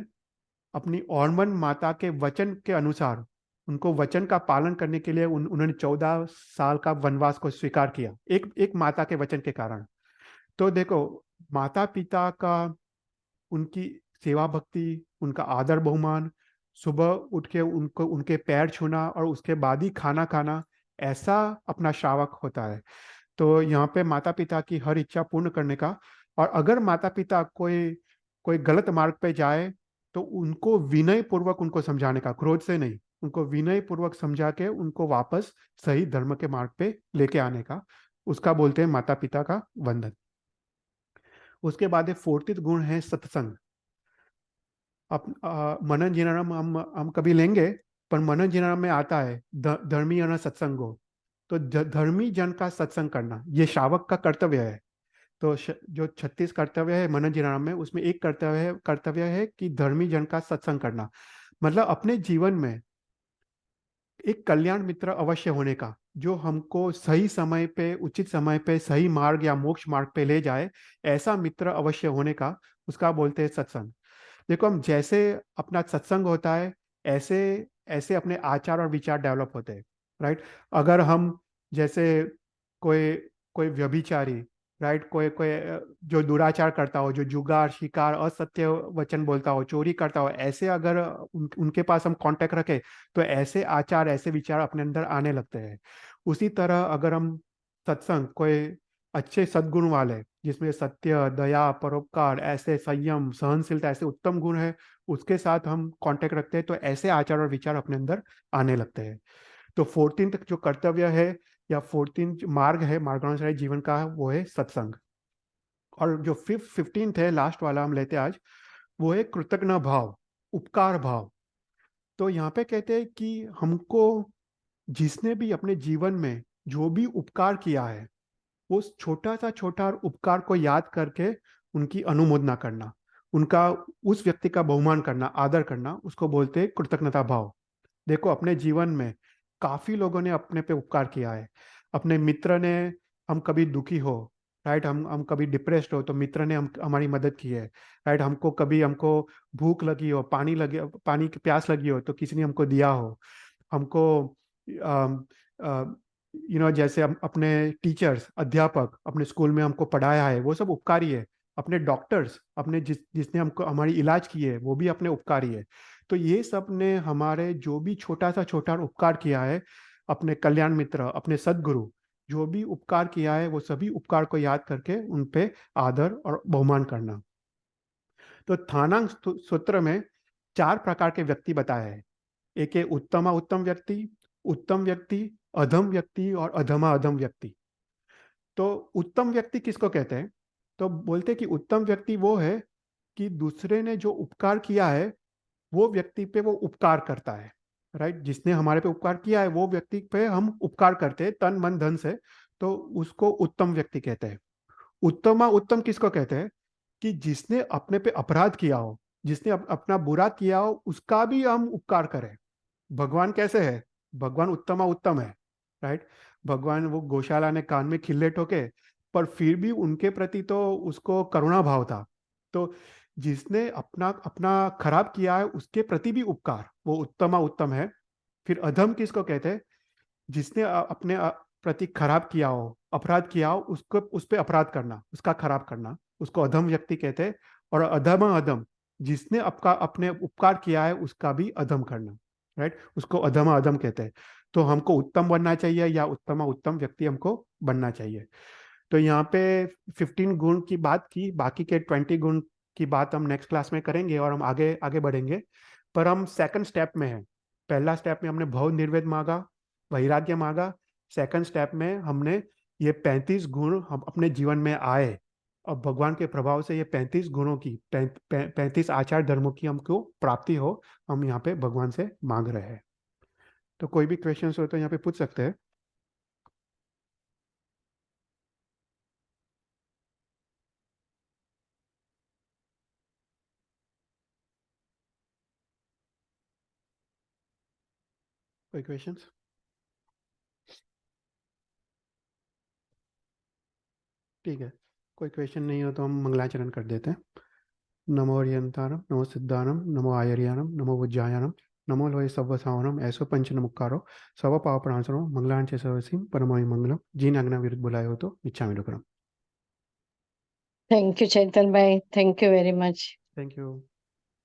अपनी औरमन माता के वचन के अनुसार, उनको वचन का पालन करने के लिए उन्होंने 14 साल का वनवास को स्वीकार किया, एक एक माता के वचन के कारण। तो देखो, माता पिता का, उनकी सेवा भक्ति, उनका आदर बहुमान, सुबह उठ के उनको उनके पैर छूना और उसके बाद ही खाना खाना, ऐसा अपना श्रावक होता है। तो यहाँ पे माता पिता की हर इच्छा पूर्ण करने का, और अगर माता पिता कोई कोई गलत मार्ग पे जाए तो उनको विनय पूर्वक उनको समझाने का, क्रोध से नहीं, उनको विनय पूर्वक समझा के उनको वापस सही धर्म के मार्ग पे लेके आने का, उसका बोलते हैं माता पिता का वंदन। उसके बाद 4th गुण है सत्संग। मनन जिनरम हम कभी लेंगे, पर मनन जिनरम में आता है धर्मी जन सत्संगो। तो धर्मी जन का सत्संग करना ये शावक का कर्तव्य है। तो जो 36 कर्तव्य है मनन जिनरम में, उसमें एक कर्तव्य है कि धर्मी जन का सत्संग करना। मतलब अपने जीवन में एक कल्याण मित्र अवश्य होने का, जो हमको सही समय पे, उचित समय पे सही मार्ग या मोक्ष मार्ग पे ले जाए, ऐसा मित्र अवश्य होने का, उसका बोलते हैं सत्संग। देखो, हम जैसे अपना सत्संग होता है, ऐसे ऐसे अपने आचार और विचार डेवलप होते हैं, राइट। अगर हम जैसे कोई कोई व्यभिचारी, राइट, कोई कोई जो दुराचार करता हो, जो जुगार शिकार असत्य वचन बोलता हो, चोरी करता हो, ऐसे अगर उनके पास हम कांटेक्ट रखें, तो ऐसे आचार, ऐसे विचार अपने अंदर आने लगते हैं। उसी तरह अगर हम सत्संग, कोई अच्छे सद्गुण वाले, जिसमें सत्य, दया, परोपकार, ऐसे संयम, सहनशीलता, ऐसे उत्तम गुण है, उसके साथ हम कांटेक्ट रखते हैं, तो ऐसे आचार और विचार अपने अंदर आने लगते हैं। तो 14th जो कर्तव्य है या 14th मार्ग है मार्गानुसारी जीवन का, वो है सत्संग। और जो 15th है, लास्ट वाला हम लेते हैं आज, वो है कृतज्ञ भाव, उपकार भाव। तो यहाँ पे कहते हैं कि हमको जिसने भी अपने जीवन में जो भी उपकार किया है, उस छोटा सा छोटा उपकार को याद करके उनकी अनुमोदना करना, उनका, उस व्यक्ति का बहुमान करना, आदर करना, उसको बोलते हैं कृतज्ञता भाव। देखो, अपने जीवन में काफी लोगों ने अपने पे उपकार किया है। अपने मित्र ने, हम कभी दुखी हो, राइट, हम कभी डिप्रेस्ड हो, तो मित्र ने हमारी मदद की है, राइट। हमको भूख लगी हो, पानी की प्यास लगी हो, तो किसी ने हमको दिया हो। हमको जैसे अपने टीचर्स, अध्यापक अपने स्कूल में हमको पढ़ाया है, वो सब उपकारी है। अपने डॉक्टर्स, अपने जिसने हमको हमारी इलाज की है, वो भी अपने उपकारी है। तो ये सब ने हमारे जो भी छोटा सा छोटा उपकार किया है, अपने कल्याण मित्र, अपने सदगुरु, जो भी उपकार किया है, वो सभी उपकार को याद करके उन पे आदर और बहुमान करना। तो थानांग सूत्र में 4 प्रकार के व्यक्ति बताए हैं। एक है उत्तम व्यक्ति, अधम व्यक्ति और अधमा अधम व्यक्ति। तो उत्तम व्यक्ति किसको कहते हैं? तो बोलते हैं कि उत्तम व्यक्ति वो है कि दूसरे ने जो उपकार किया है, वो व्यक्ति पे वो उपकार करता है, राइट। जिसने हमारे पे उपकार किया है, वो व्यक्ति पे हम उपकार करते हैं तन मन धन से, तो उसको उत्तम व्यक्ति कहते हैं। उत्तमा उत्तम किसको कहते हैं? कि जिसने अपने पे अपराध किया हो, जिसने अपना बुरा किया हो, उसका भी हम उपकार करें। भगवान कैसे है? भगवान उत्तमा उत्तम है, राइट। भगवान, वो गौशाला ने कान में खिल्ले ठोके, पर फिर भी उनके प्रति तो उसको करुणा भाव था। तो जिसने अपना अपना खराब किया है, उसके प्रति भी उपकार, वो उत्तमा उत्तम है। फिर अधम किसको कहते हैं? जिसने अपने प्रति खराब किया हो, अपराध किया हो, उसको, उस पर अपराध करना, उसका खराब करना, उसको अधम व्यक्ति कहते हैं। और अधम अधम, जिसने अपने उपकार किया है, उसका भी अधम करना, राइट, उसको अधम अधम कहते हैं। तो हमको उत्तम बनना चाहिए या उत्तम व्यक्ति हमको बनना चाहिए। तो यहाँ पे 15 गुण की बात की, बाकी के 20 गुण की बात हम नेक्स्ट क्लास में करेंगे और हम आगे आगे बढ़ेंगे। पर हम सेकंड स्टेप में हैं। पहला स्टेप में हमने भव निर्वेद मांगा, वैराग्य मांगा। सेकंड स्टेप में हमने ये 35 गुण हम अपने जीवन में आए और भगवान के प्रभाव से ये 35 गुणों की 35 आचार धर्मों की हमको प्राप्ति हो, हम यहाँ पे भगवान से मांग रहे हैं। तो कोई भी क्वेश्चंस हो तो यहाँ पे पूछ सकते हैं। कोई क्वेश्चंस? ठीक है, कोई क्वेश्चन नहीं हो तो हम मंगलाचरण कर देते हैं। नमो ओरियंतारम, नमो सिद्धानम, नमो आयर्यानम, नमो वज्जायनम, नमो लोय सव्वसावनम, ऐसो पंच नमुक्कारो सव पाव प्रणासनो मंगलान च सर्वसिम परमोय मंगलम। जिन आज्ञा विरुद्ध बुलाए हो तो इच्छा मिलो करम। थैंक यू चैतन भाई, thank you very much. Thank you.